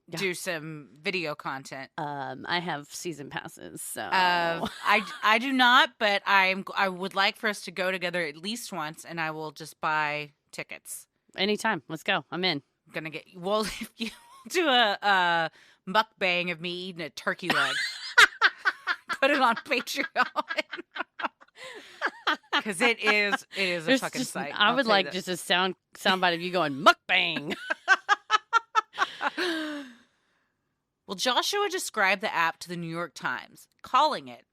[SPEAKER 1] do some video content.
[SPEAKER 3] I have season passes, so
[SPEAKER 1] I do not, but I would like for us to go together at least once, and I will just buy tickets.
[SPEAKER 3] anytime. Let's go. I'm in.
[SPEAKER 1] I'm gonna get well if you do a mukbang of me eating a turkey leg. Put it on Patreon. Because it is a fucking sight.
[SPEAKER 3] I would like just a soundbite of you going mukbang.
[SPEAKER 1] Well, Joshua described the app to the New York Times, calling it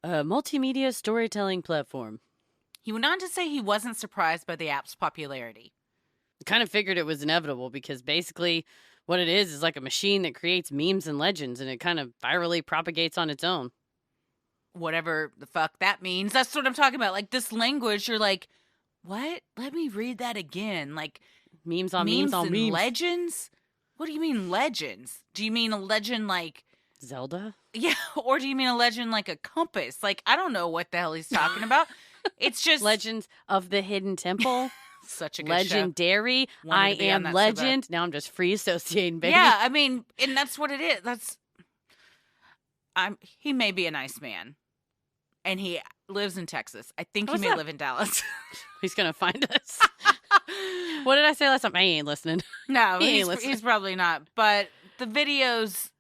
[SPEAKER 3] A multimedia storytelling platform.
[SPEAKER 1] He went on to say he wasn't surprised by the app's popularity.
[SPEAKER 3] I kind of figured it was inevitable because basically what it is like a machine that creates memes and legends, and it kind of virally propagates on its own.
[SPEAKER 1] Whatever the fuck that means. That's what I'm talking about. Like this language, you're like, what? Let me read that again. Like
[SPEAKER 3] memes on memes on
[SPEAKER 1] and
[SPEAKER 3] memes.
[SPEAKER 1] Legends? What do you mean legends? Do you mean a legend like
[SPEAKER 3] Zelda?
[SPEAKER 1] Yeah, or do you mean a legend like a compass? Like I don't know what the hell he's talking about. It's just
[SPEAKER 3] Legends of the Hidden Temple.
[SPEAKER 1] Such a good
[SPEAKER 3] Legendary.
[SPEAKER 1] show.
[SPEAKER 3] I am legend. Now I'm just free associating, baby.
[SPEAKER 1] Yeah, I mean, and that's what it is. He may be a nice man. And he lives in Texas. I think he may live in Dallas.
[SPEAKER 3] He's going to find us. What did I say last time? I ain't listening.
[SPEAKER 1] No,
[SPEAKER 3] He ain't listening.
[SPEAKER 1] he's probably not. But the videos,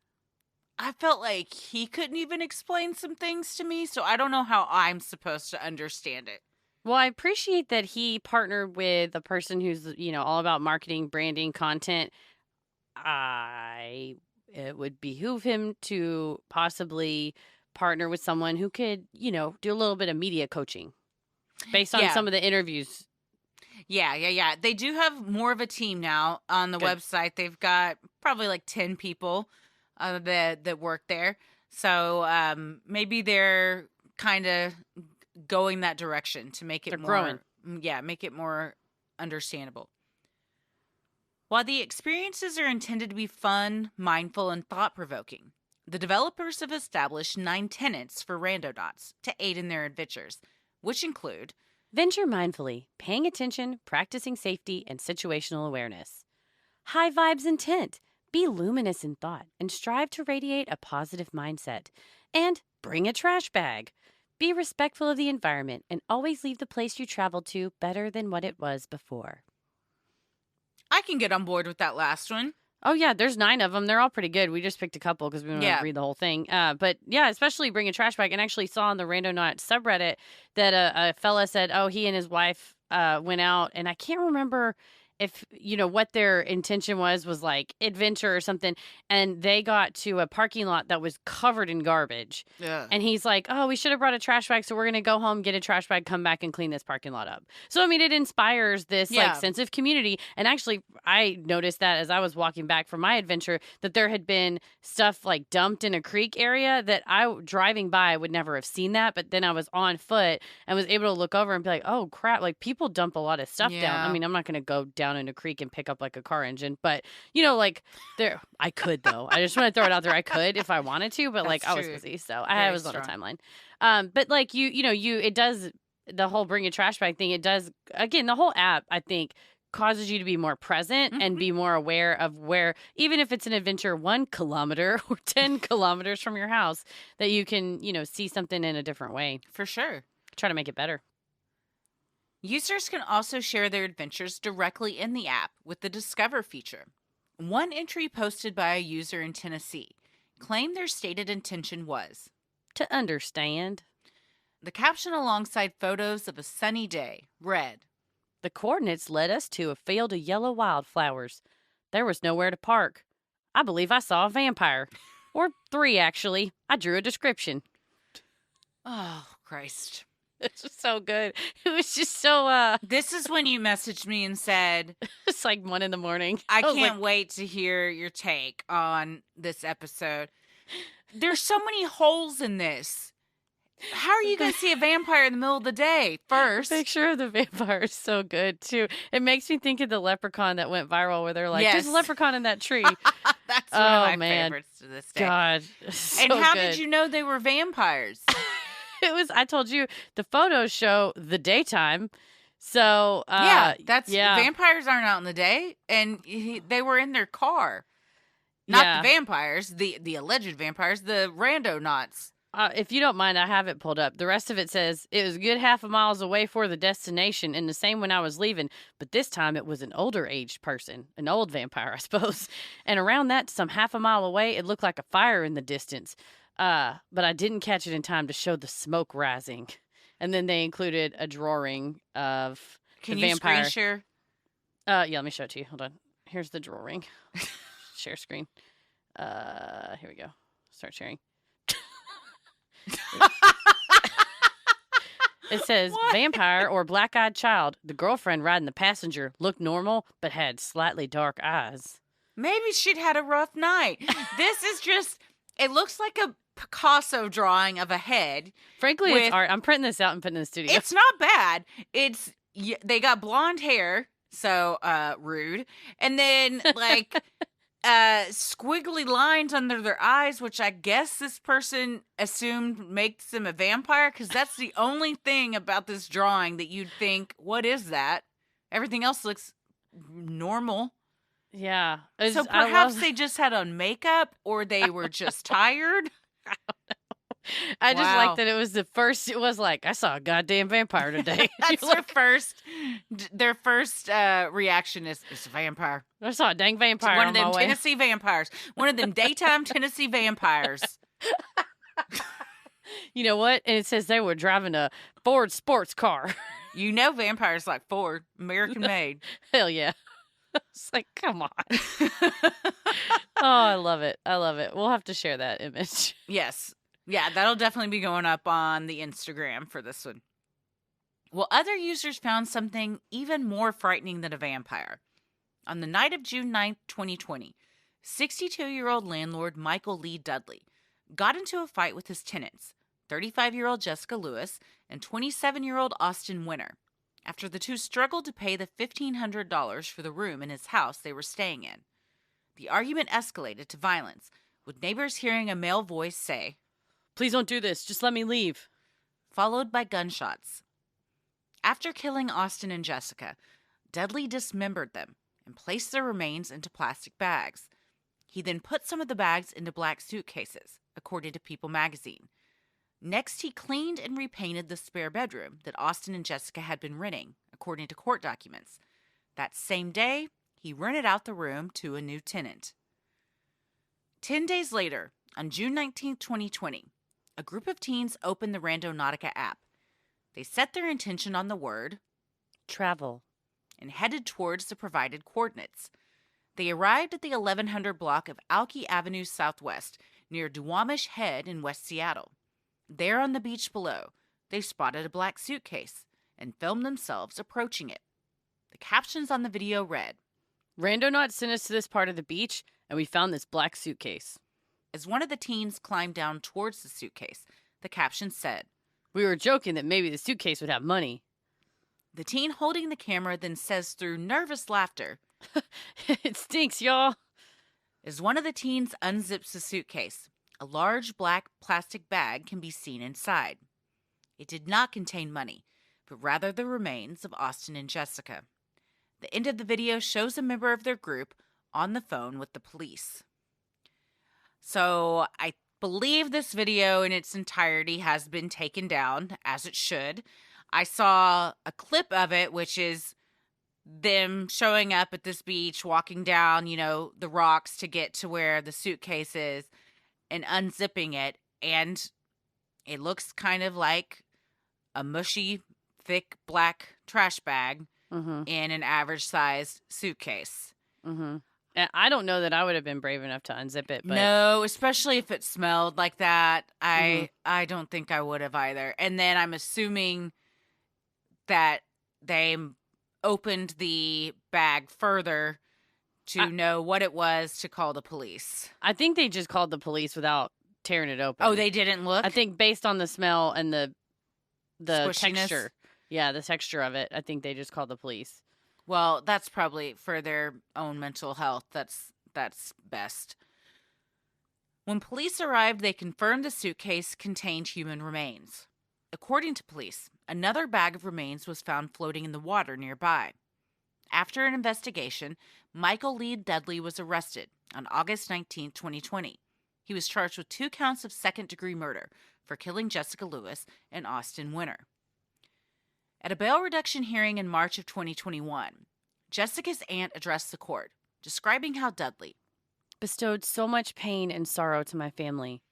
[SPEAKER 1] I felt like he couldn't even explain some things to me. So I don't know how I'm supposed to understand it.
[SPEAKER 3] Well, I appreciate that he partnered with a person who's, all about marketing, branding, content. It would behoove him to possibly partner with someone who could, do a little bit of media coaching based on some of the interviews.
[SPEAKER 1] Yeah. They do have more of a team now on the website. They've got probably like 10 people that work there. So maybe they're kind of going that direction to make it
[SPEAKER 3] growing.
[SPEAKER 1] Make it more understandable. While the experiences are intended to be fun, mindful, and thought-provoking, the developers have established 9 tenets for Randonauts to aid in their adventures, which include
[SPEAKER 3] venture mindfully, paying attention, practicing safety, and situational awareness. High vibes intent, be luminous in thought, and strive to radiate a positive mindset. And bring a trash bag. Be respectful of the environment and always leave the place you traveled to better than what it was before.
[SPEAKER 1] I can get on board with that last one.
[SPEAKER 3] Oh, yeah, there's 9 of them. They're all pretty good. We just picked a couple because we don't want to read the whole thing. But, yeah, especially bring a trash bag. And actually saw on the Randonaut subreddit that a fella said, he and his wife went out. And I can't remember if, what their intention was like adventure or something. And they got to a parking lot that was covered in garbage.
[SPEAKER 1] Yeah.
[SPEAKER 3] And he's like, we should have brought a trash bag. So we're going to go home, get a trash bag, come back and clean this parking lot up. So, I mean, it inspires this sense of community. And actually, I noticed that as I was walking back from my adventure, that there had been stuff like dumped in a creek area that driving by, would never have seen that. But then I was on foot and was able to look over and be like, oh, crap. Like people dump a lot of stuff down. I mean, I'm not going to go down in a creek and pick up like a car engine, but I could though. I just want to throw it out there. I could if I wanted to, but I was busy, so I was on a timeline. But it does the whole bring a trash bag thing. It does again. The whole app, I think, causes you to be more present and be more aware of where, even if it's an adventure 1 kilometer or 10 kilometers from your house, that you can see something in a different way.
[SPEAKER 1] For sure.
[SPEAKER 3] Try to make it better.
[SPEAKER 1] Users can also share their adventures directly in the app with the Discover feature. One entry posted by a user in Tennessee claimed their stated intention was
[SPEAKER 3] to understand.
[SPEAKER 1] The caption alongside photos of a sunny day read,
[SPEAKER 3] the coordinates led us to a field of yellow wildflowers. There was nowhere to park. I believe I saw a vampire. Or 3, actually. I drew a description.
[SPEAKER 1] Oh, Christ.
[SPEAKER 3] It's just so good. It was just so,
[SPEAKER 1] This is when you messaged me and said,
[SPEAKER 3] it's like 1 a.m.
[SPEAKER 1] I
[SPEAKER 3] was
[SPEAKER 1] can't
[SPEAKER 3] like,
[SPEAKER 1] wait to hear your take on this episode. There's so many holes in this. How are you going to see a vampire in the middle of the day first?
[SPEAKER 3] The picture of the vampire is so good, too. It makes me think of the leprechaun that went viral where they're like, there's a
[SPEAKER 1] Yes.
[SPEAKER 3] leprechaun in that tree.
[SPEAKER 1] That's one of my
[SPEAKER 3] man.
[SPEAKER 1] favorites to this day.
[SPEAKER 3] God. So
[SPEAKER 1] And how
[SPEAKER 3] good.
[SPEAKER 1] did you know they were vampires?
[SPEAKER 3] I told you, the photos show the daytime. So,
[SPEAKER 1] yeah. Vampires aren't out in the day, and they were in their car. Not the vampires, the alleged vampires, the randonauts.
[SPEAKER 3] If you don't mind, I have it pulled up. The rest of it says, it was a good half a miles away for the destination, and the same when I was leaving, but this time it was an older aged person, an old vampire, I suppose. And around that, some half a mile away, it looked like a fire in the distance. But I didn't catch it in time to show the smoke rising. And then they included a drawing of
[SPEAKER 1] Can
[SPEAKER 3] the
[SPEAKER 1] you
[SPEAKER 3] vampire.
[SPEAKER 1] screen share?
[SPEAKER 3] Yeah, let me show it to you. Hold on. Here's the drawing. Share screen. Here we go. Start sharing. It says,
[SPEAKER 1] What?
[SPEAKER 3] vampire or black-eyed child. The girlfriend riding the passenger looked normal, but had slightly dark eyes.
[SPEAKER 1] Maybe she'd had a rough night. This is just, it looks like a Picasso drawing of a head.
[SPEAKER 3] Frankly,
[SPEAKER 1] With-
[SPEAKER 3] it's art. I'm printing this out and putting it in the studio.
[SPEAKER 1] It's not bad. They got blonde hair, so rude. And then like squiggly lines under their eyes, which I guess this person assumed makes them a vampire, because that's the only thing about this drawing that you'd think, what is that? Everything else looks normal.
[SPEAKER 3] Yeah.
[SPEAKER 1] So perhaps they just had on makeup, or they were just tired.
[SPEAKER 3] I just
[SPEAKER 1] Wow.
[SPEAKER 3] like that it was the first. It was like, I saw a goddamn vampire today.
[SPEAKER 1] That's
[SPEAKER 3] You're
[SPEAKER 1] their first. Their first reaction is, it's a vampire.
[SPEAKER 3] I saw a dang vampire
[SPEAKER 1] One
[SPEAKER 3] on
[SPEAKER 1] of them
[SPEAKER 3] my way.
[SPEAKER 1] Tennessee vampires. One of them daytime Tennessee vampires.
[SPEAKER 3] You know what? And it says they were driving a Ford sports car.
[SPEAKER 1] You know vampires like Ford, American made.
[SPEAKER 3] Hell yeah. It's like, come on. Oh, I love it. I love it. We'll have to share that image.
[SPEAKER 1] Yes. Yeah, that'll definitely be going up on the Instagram for this one. Well, other users found something even more frightening than a vampire. On the night of June 9th, 2020, 62-year-old landlord Michael Lee Dudley got into a fight with his tenants, 35-year-old Jessica Lewis and 27-year-old Austin Winter, after the two struggled to pay the $1,500 for the room in his house they were staying in. The argument escalated to violence, with neighbors hearing a male voice say,
[SPEAKER 3] Please don't do this. Just let me leave.
[SPEAKER 1] followed by gunshots. After killing Austin and Jessica, Dudley dismembered them and placed their remains into plastic bags. He then put some of the bags into black suitcases, according to People magazine. Next, he cleaned and repainted the spare bedroom that Austin and Jessica had been renting, according to court documents. That same day, he rented out the room to a new tenant. 10 days later, on June 19, 2020, a group of teens opened the Randonautica app. They set their intention on the word
[SPEAKER 3] Travel.
[SPEAKER 1] and headed towards the provided coordinates. They arrived at the 1100 block of Alki Avenue Southwest, near Duwamish Head in West Seattle. There on the beach below, they spotted a black suitcase and filmed themselves approaching it. The captions on the video read,
[SPEAKER 3] Randonauts sent us to this part of the beach, and we found this black suitcase.
[SPEAKER 1] As one of the teens climbed down towards the suitcase, the caption said,
[SPEAKER 3] We were joking that maybe the suitcase would have money.
[SPEAKER 1] The teen holding the camera then says through nervous laughter,
[SPEAKER 3] It stinks, y'all.
[SPEAKER 1] as one of the teens unzips the suitcase, a large black plastic bag can be seen inside. It did not contain money, but rather the remains of Austin and Jessica. The end of the video shows a member of their group on the phone with the police. So I believe this video in its entirety has been taken down, as it should. I saw a clip of it, which is them showing up at this beach, walking down, the rocks to get to where the suitcase is and unzipping it. And it looks kind of like a mushy, thick black trash bag
[SPEAKER 3] Mm-hmm.
[SPEAKER 1] in an average sized suitcase.
[SPEAKER 3] Mm-hmm. And I don't know that I would have been brave enough to unzip it, but
[SPEAKER 1] No, especially if it smelled like that.
[SPEAKER 3] Mhm.
[SPEAKER 1] I don't think I would have either. And then I'm assuming that they opened the bag further to know what it was to call the police.
[SPEAKER 3] I think they just called the police without tearing it open.
[SPEAKER 1] Oh, they didn't look?
[SPEAKER 3] I think based on the smell and the
[SPEAKER 1] Squishiness?
[SPEAKER 3] texture. Yeah, the texture of it. I think they just called the police.
[SPEAKER 1] Well, that's probably for their own mental health. That's best. When police arrived, they confirmed the suitcase contained human remains. According to police, another bag of remains was found floating in the water nearby. After an investigation, Michael Lee Dudley was arrested on August 19, 2020. He was charged with 2 counts of second-degree murder for killing Jessica Lewis and Austin Winter. At a bail reduction hearing in March of 2021, Jessica's aunt addressed the court, describing how Dudley
[SPEAKER 3] bestowed so much pain and sorrow to my family,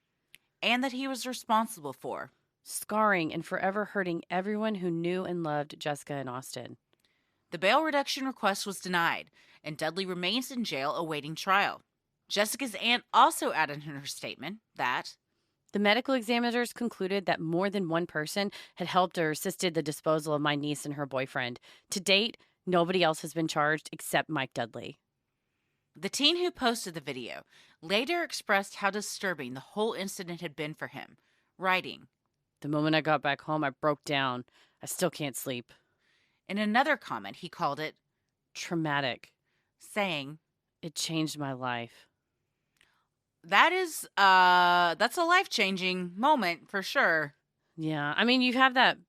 [SPEAKER 1] and that he was responsible for
[SPEAKER 3] scarring and forever hurting everyone who knew and loved Jessica and Austin.
[SPEAKER 1] The bail reduction request was denied, and Dudley remains in jail awaiting trial. Jessica's aunt also added in her statement that
[SPEAKER 3] the medical examiners concluded that more than one person had helped or assisted the disposal of my niece and her boyfriend. To date, nobody else has been charged except Mike Dudley.
[SPEAKER 1] The teen who posted the video later expressed how disturbing the whole incident had been for him, writing,
[SPEAKER 3] "The moment I got back home, I broke down. I still can't sleep."
[SPEAKER 1] In another comment, he called it
[SPEAKER 3] traumatic,
[SPEAKER 1] saying,
[SPEAKER 3] "It changed my life."
[SPEAKER 1] That's a life-changing moment for sure.
[SPEAKER 3] Yeah, I mean, you have that.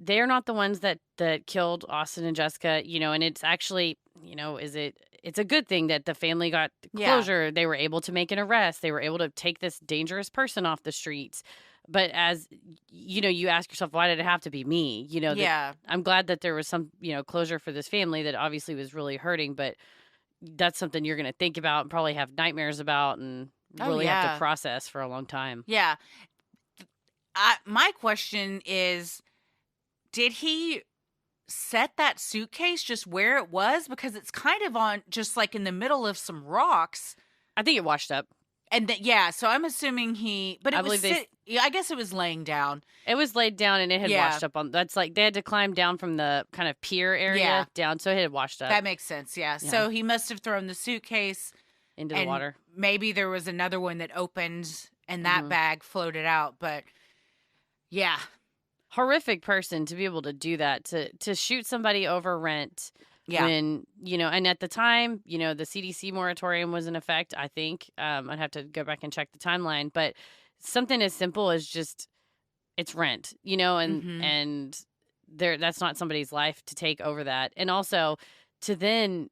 [SPEAKER 3] They're not the ones that killed Austin and Jessica, and it's actually, it's a good thing that the family got closure. Yeah. They were able to make an arrest. They were able to take this dangerous person off the streets. But as, you ask yourself, why did it have to be me?
[SPEAKER 1] Yeah.
[SPEAKER 3] I'm glad that there was some, closure for this family that obviously was really hurting, but that's something you're going to think about and probably have nightmares about and really have to process for a long time.
[SPEAKER 1] Yeah. My question is, did he set that suitcase just where it was? Because it's kind of on just like in the middle of some rocks.
[SPEAKER 3] I think it washed up.
[SPEAKER 1] And so I'm assuming I guess it was laying down.
[SPEAKER 3] It was laid down and it had washed up on. That's like they had to climb down from the kind of pier area down, so it had washed up.
[SPEAKER 1] That makes sense. Yeah. So he must have thrown the suitcase
[SPEAKER 3] into the water.
[SPEAKER 1] Maybe there was another one that opened and that bag floated out. But yeah,
[SPEAKER 3] horrific person to be able to do that, to shoot somebody over rent. Yeah. When, and at the time, the CDC moratorium was in effect, I think. I'd have to go back and check the timeline. But something as simple as just, it's rent, and that's not somebody's life to take over that. And also to then,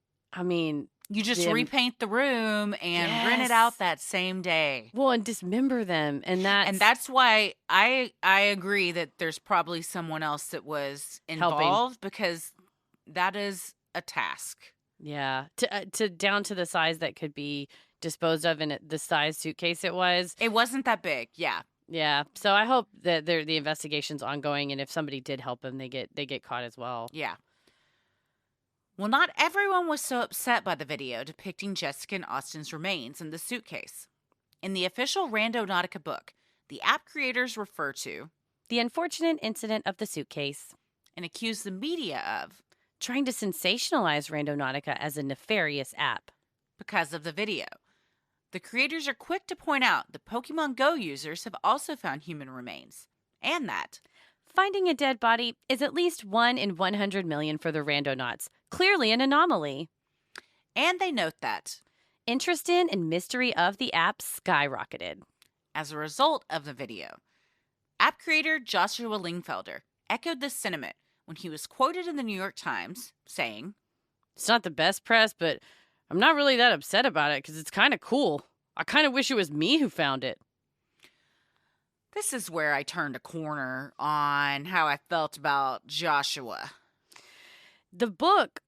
[SPEAKER 1] you just repaint the room and rent it out that same day.
[SPEAKER 3] Well, and dismember them. And
[SPEAKER 1] that's why I agree that there's probably someone else that was involved because that is a task.
[SPEAKER 3] Yeah. To down to the size that could be disposed of in the size suitcase it was.
[SPEAKER 1] It wasn't that big. Yeah.
[SPEAKER 3] Yeah. So I hope that the investigation's ongoing, and if somebody did help him, they get caught as well.
[SPEAKER 1] Yeah. Well, not everyone was so upset by the video depicting Jessica and Austin's remains in the suitcase. In the official Randonautica book, the app creators refer to
[SPEAKER 3] the unfortunate incident of the suitcase
[SPEAKER 1] and accuse the media of
[SPEAKER 3] trying to sensationalize Randonautica as a nefarious app
[SPEAKER 1] because of the video. The creators are quick to point out that Pokemon Go users have also found human remains, and that
[SPEAKER 3] finding a dead body is at least 1 in 100 million for the Randonauts, clearly an anomaly.
[SPEAKER 1] And they note that
[SPEAKER 3] interest in and mystery of the app skyrocketed
[SPEAKER 1] as a result of the video. App creator Joshua Lingfelder echoed this sentiment when he was quoted in the New York Times saying,
[SPEAKER 3] "It's not the best press, but I'm not really that upset about it because it's kind of cool. I kind of wish it was me who found it."
[SPEAKER 1] This is where I turned a corner on how I felt about Joshua.
[SPEAKER 3] The book.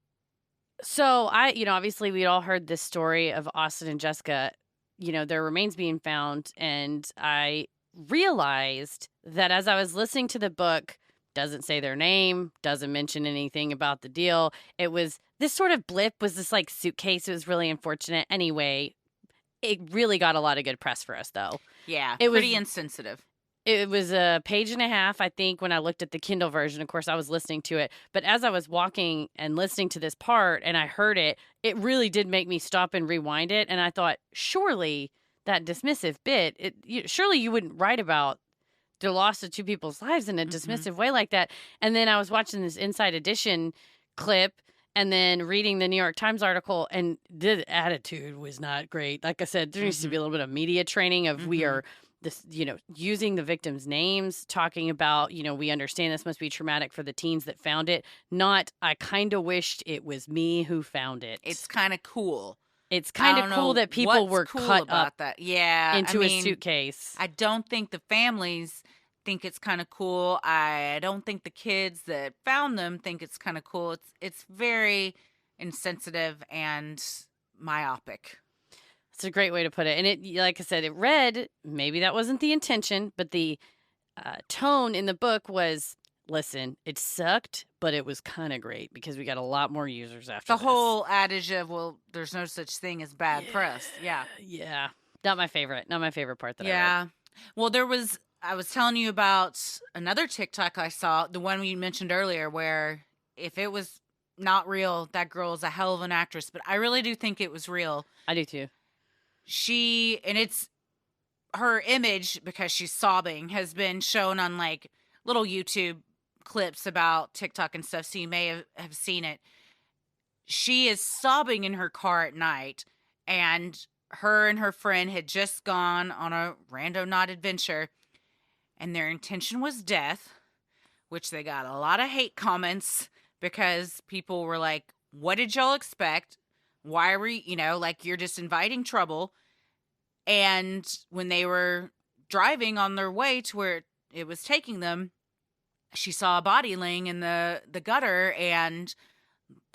[SPEAKER 3] So obviously we'd all heard this story of Austin and Jessica, their remains being found. And I realized that as I was listening to the book, doesn't say their name, doesn't mention anything about the deal. It was this sort of blip was this like suitcase. It was really unfortunate. Anyway, it really got a lot of good press for us, though.
[SPEAKER 1] Yeah,
[SPEAKER 3] It
[SPEAKER 1] pretty
[SPEAKER 3] was-
[SPEAKER 1] insensitive.
[SPEAKER 3] It was a page and a half, I think, when I looked at the Kindle version. Of course, I was listening to it. But as I was walking and listening to this part and I heard it, it really did make me stop and rewind it. And I thought, surely that dismissive bit, surely you wouldn't write about the loss of two people's lives in a dismissive way like that. And then I was watching this Inside Edition clip and then reading the New York Times article, and the attitude was not great. Like I said, there needs to be a little bit of media training of we are this, using the victims' names, talking about, we understand this must be traumatic for the teens that found it. Not, I kind of wished it was me who found it.
[SPEAKER 1] It's kind of cool.
[SPEAKER 3] It's kind of cool that people were
[SPEAKER 1] cool
[SPEAKER 3] cut
[SPEAKER 1] about
[SPEAKER 3] up
[SPEAKER 1] that. Yeah,
[SPEAKER 3] into a suitcase.
[SPEAKER 1] I don't think the families think it's kind of cool. I don't think the kids that found them think it's kind of cool. It's very insensitive and myopic.
[SPEAKER 3] It's a great way to put it. And it, like I said, it read, maybe that wasn't the intention, but the tone in the book was, listen, it sucked, but it was kind of great because we got a lot more users after
[SPEAKER 1] The
[SPEAKER 3] this.
[SPEAKER 1] whole adage of, well, there's no such thing as bad press. Yeah.
[SPEAKER 3] Yeah. Not my favorite. Not my favorite part that I read.
[SPEAKER 1] Yeah. Well, I was telling you about another TikTok I saw, the one we mentioned earlier, where if it was not real, that girl is a hell of an actress, but I really do think it was real.
[SPEAKER 3] I do too.
[SPEAKER 1] And it's her image, because she's sobbing, has been shown on like little YouTube clips about TikTok and stuff, so you may have seen it. She is sobbing in her car at night, and her and her friend had just gone on a Randonautica adventure, and their intention was death, which they got a lot of hate comments because people were like, what did y'all expect? Why were you, like, you're just inviting trouble. And when they were driving on their way to where it was taking them, she saw a body laying in the gutter, and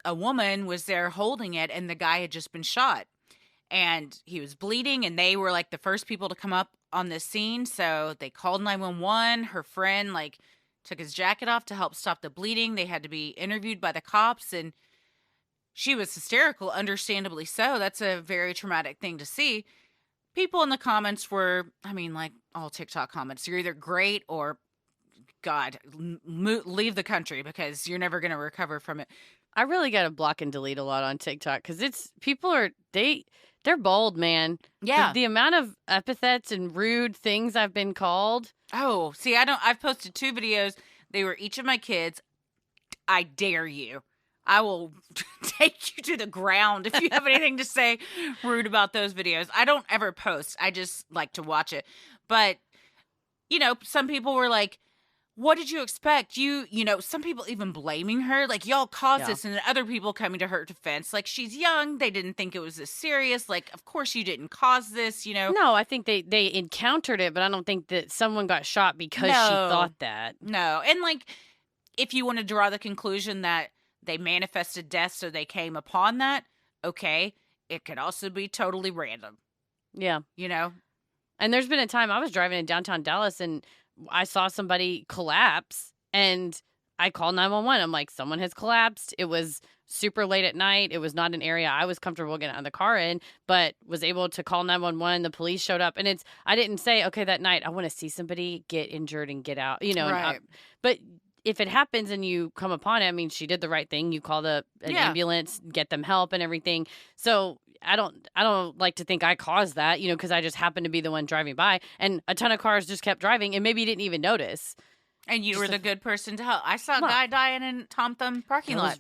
[SPEAKER 1] a woman was there holding it, and the guy had just been shot. And he was bleeding, and they were like the first people to come up on this scene. So they called 911. Her friend like took his jacket off to help stop the bleeding. They had to be interviewed by the cops, and she was hysterical, understandably so. That's a very traumatic thing to see. People in the comments were, like all TikTok comments, you're either great or, God, leave the country because you're never going to recover from it.
[SPEAKER 3] I really got to block and delete a lot on TikTok because they're bold, man.
[SPEAKER 1] Yeah.
[SPEAKER 3] The amount of epithets and rude things I've been called.
[SPEAKER 1] Oh, see, I've posted 2 videos. They were each of my kids. I dare you. I will take you to the ground if you have anything to say rude about those videos. I don't ever post. I just like to watch it. But, some people were like, what did you expect? Some people even blaming her, like, y'all caused this, and then other people coming to her defense. Like, she's young. They didn't think it was this serious. Like, of course you didn't cause this,
[SPEAKER 3] No, I think they encountered it, but I don't think that someone got shot because she thought that.
[SPEAKER 1] No. And, like, if you want to draw the conclusion that they manifested death so they came upon that, okay. It could also be totally random.
[SPEAKER 3] Yeah. And there's been a time I was driving in downtown Dallas and I saw somebody collapse and I called 911. I'm like, someone has collapsed. It was super late at night. It was not an area I was comfortable getting out of the car in, but was able to call 911. The police showed up, and I didn't say, okay, that night I want to see somebody get injured and get out,
[SPEAKER 1] Right.
[SPEAKER 3] But if it happens and you come upon it, she did the right thing. You call an ambulance, get them help and everything. So I don't like to think I caused that, because I just happened to be the one driving by, and a ton of cars just kept driving, and maybe you didn't even notice.
[SPEAKER 1] And you were the good person to help. I saw a guy dying in Tom Thumb parking lot.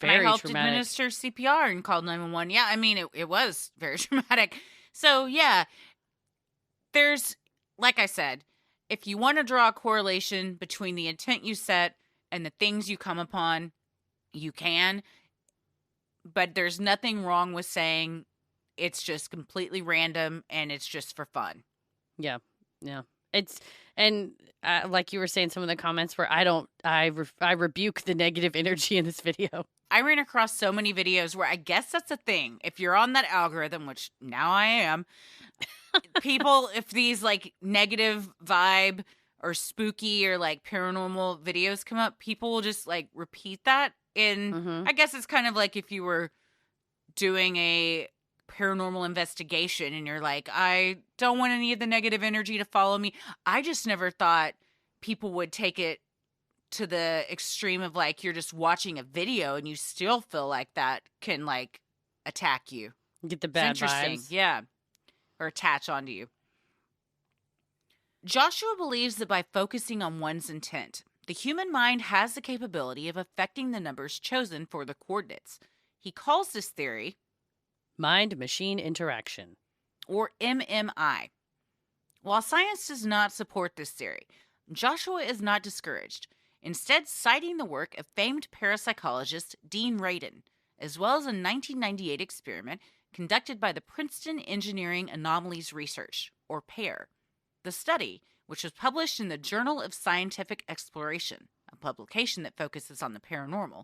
[SPEAKER 3] Very
[SPEAKER 1] and I helped
[SPEAKER 3] traumatic.
[SPEAKER 1] administer CPR and called 911. Yeah, it was very traumatic. So, yeah, there's, like I said, if you want to draw a correlation between the intent you set and the things you come upon, you can. But there's nothing wrong with saying it's just completely random and it's just for fun.
[SPEAKER 3] Yeah. It's, and like you were saying, some of the comments where I rebuke the negative energy in this video.
[SPEAKER 1] I ran across so many videos where I guess that's a thing. If you're on that algorithm, which now I am, people, if these like negative vibe or spooky or like paranormal videos come up, people will just like repeat that I guess it's kind of like if you were doing a paranormal investigation and you're like, I don't want any of the negative energy to follow me. I just never thought people would take it to the extreme of like you're just watching a video and you still feel like that can like attack you.
[SPEAKER 3] Get the bad
[SPEAKER 1] interesting.
[SPEAKER 3] vibes.
[SPEAKER 1] Yeah. Or attach onto you. Joshua believes that by focusing on one's intent, the human mind has the capability of affecting the numbers chosen for the coordinates. He calls this theory
[SPEAKER 3] mind-machine interaction,
[SPEAKER 1] or MMI. While science does not support this theory, Joshua is not discouraged, instead citing the work of famed parapsychologist Dean Radin, as well as a 1998 experiment conducted by the Princeton Engineering Anomalies Research, or PAIR. The study, which was published in the Journal of Scientific Exploration, a publication that focuses on the paranormal,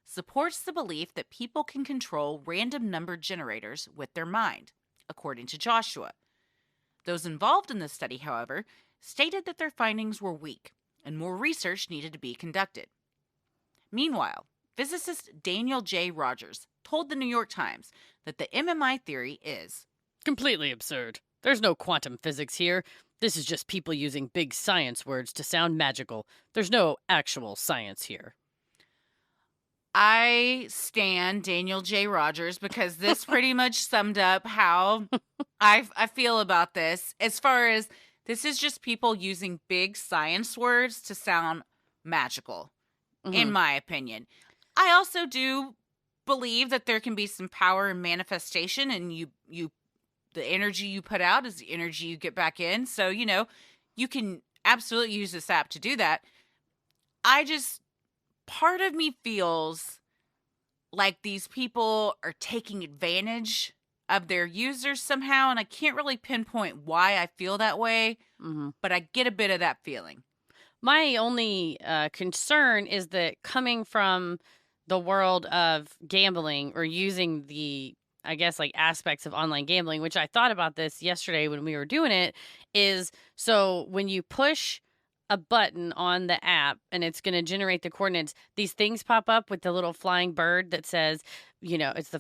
[SPEAKER 1] supports the belief that people can control random number generators with their mind, according to Joshua. Those involved in the study, however, stated that their findings were weak and more research needed to be conducted. Meanwhile, physicist Daniel J. Rogers told the New York Times that the MMI theory is
[SPEAKER 3] completely absurd. There's no quantum physics here. This is just people using big science words to sound magical. There's no actual science here.
[SPEAKER 1] I stan Daniel J. Rogers because this pretty much summed up how I feel about this. As far as this is just people using big science words to sound magical, in my opinion. I also do believe that there can be some power in manifestation, and the energy you put out is the energy you get back in. So, you can absolutely use this app to do that. Part of me feels like these people are taking advantage of their users somehow, and I can't really pinpoint why I feel that way, but I get a bit of that feeling.
[SPEAKER 3] My only concern is that coming from the world of gambling or using the, I guess, like aspects of online gambling, which I thought about this yesterday when we were doing it, is so when you push a button on the app and it's going to generate the coordinates, these things pop up with the little flying bird that says,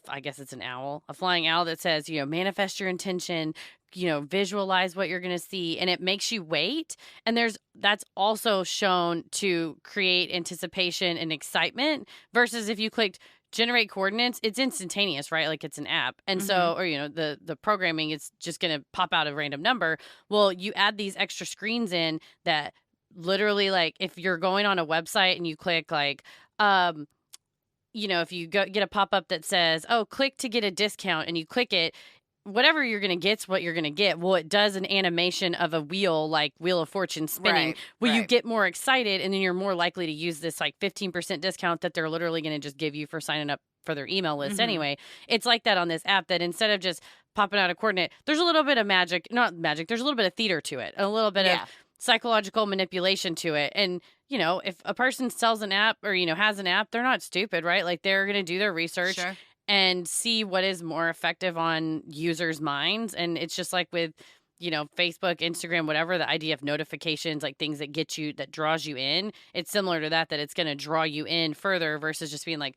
[SPEAKER 3] I guess it's an owl, a flying owl that says, manifest your intention, visualize what you're going to see, and it makes you wait. And that's also shown to create anticipation and excitement versus if you clicked generate coordinates, it's instantaneous, right? Like it's an app. And so, or, the programming is just going to pop out a random number. Well, you add these extra screens in that literally, like if you're going on a website and you click like, if you get a pop-up that says, oh, click to get a discount, and you click it, whatever you're going to get's what you're going to get. Well, it does an animation of a wheel, like Wheel of Fortune spinning, where you get more excited, and then you're more likely to use this like 15% discount that they're literally going to just give you for signing up for their email list anyway. It's like that on this app, that instead of just popping out a coordinate, there's a little bit of there's a little bit of theater to it, a little bit of psychological manipulation to it. And, if a person sells an app or, has an app, they're not stupid, right? Like they're going to do their research and see what is more effective on users' minds. And it's just like with, Facebook, Instagram, whatever, the idea of notifications, like things that get you, that draws you in. It's similar to that it's going to draw you in further versus just being like,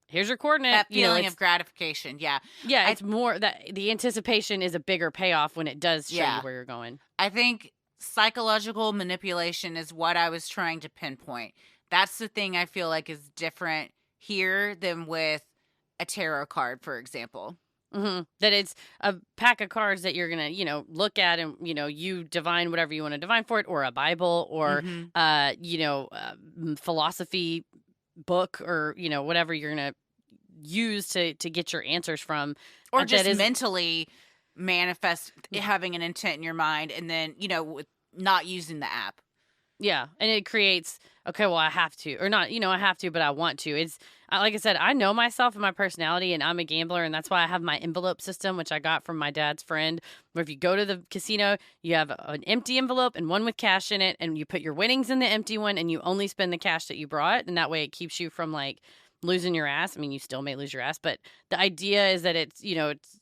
[SPEAKER 3] here's your coordinate.
[SPEAKER 1] That feeling of gratification. Yeah.
[SPEAKER 3] Yeah. It's more that the anticipation is a bigger payoff when it does show you where you're going.
[SPEAKER 1] I think psychological manipulation is what I was trying to pinpoint. That's the thing I feel like is different here than with a tarot card, for example.
[SPEAKER 3] That it's a pack of cards that you're going to, look at and, you divine whatever you want to divine for it, or a Bible, or, philosophy book, or, whatever you're going to use to get your answers from.
[SPEAKER 1] Or just mentally manifest having an intent in your mind and then, with not using the app.
[SPEAKER 3] Yeah. And it creates, okay, well, I have to, or not, I have to, but I want to. It's like I said, I know myself and my personality, and I'm a gambler. And that's why I have my envelope system, which I got from my dad's friend, where if you go to the casino, you have an empty envelope and one with cash in it, and you put your winnings in the empty one, and you only spend the cash that you brought. And that way it keeps you from like losing your ass. I mean, you still may lose your ass, but the idea is that it's, it's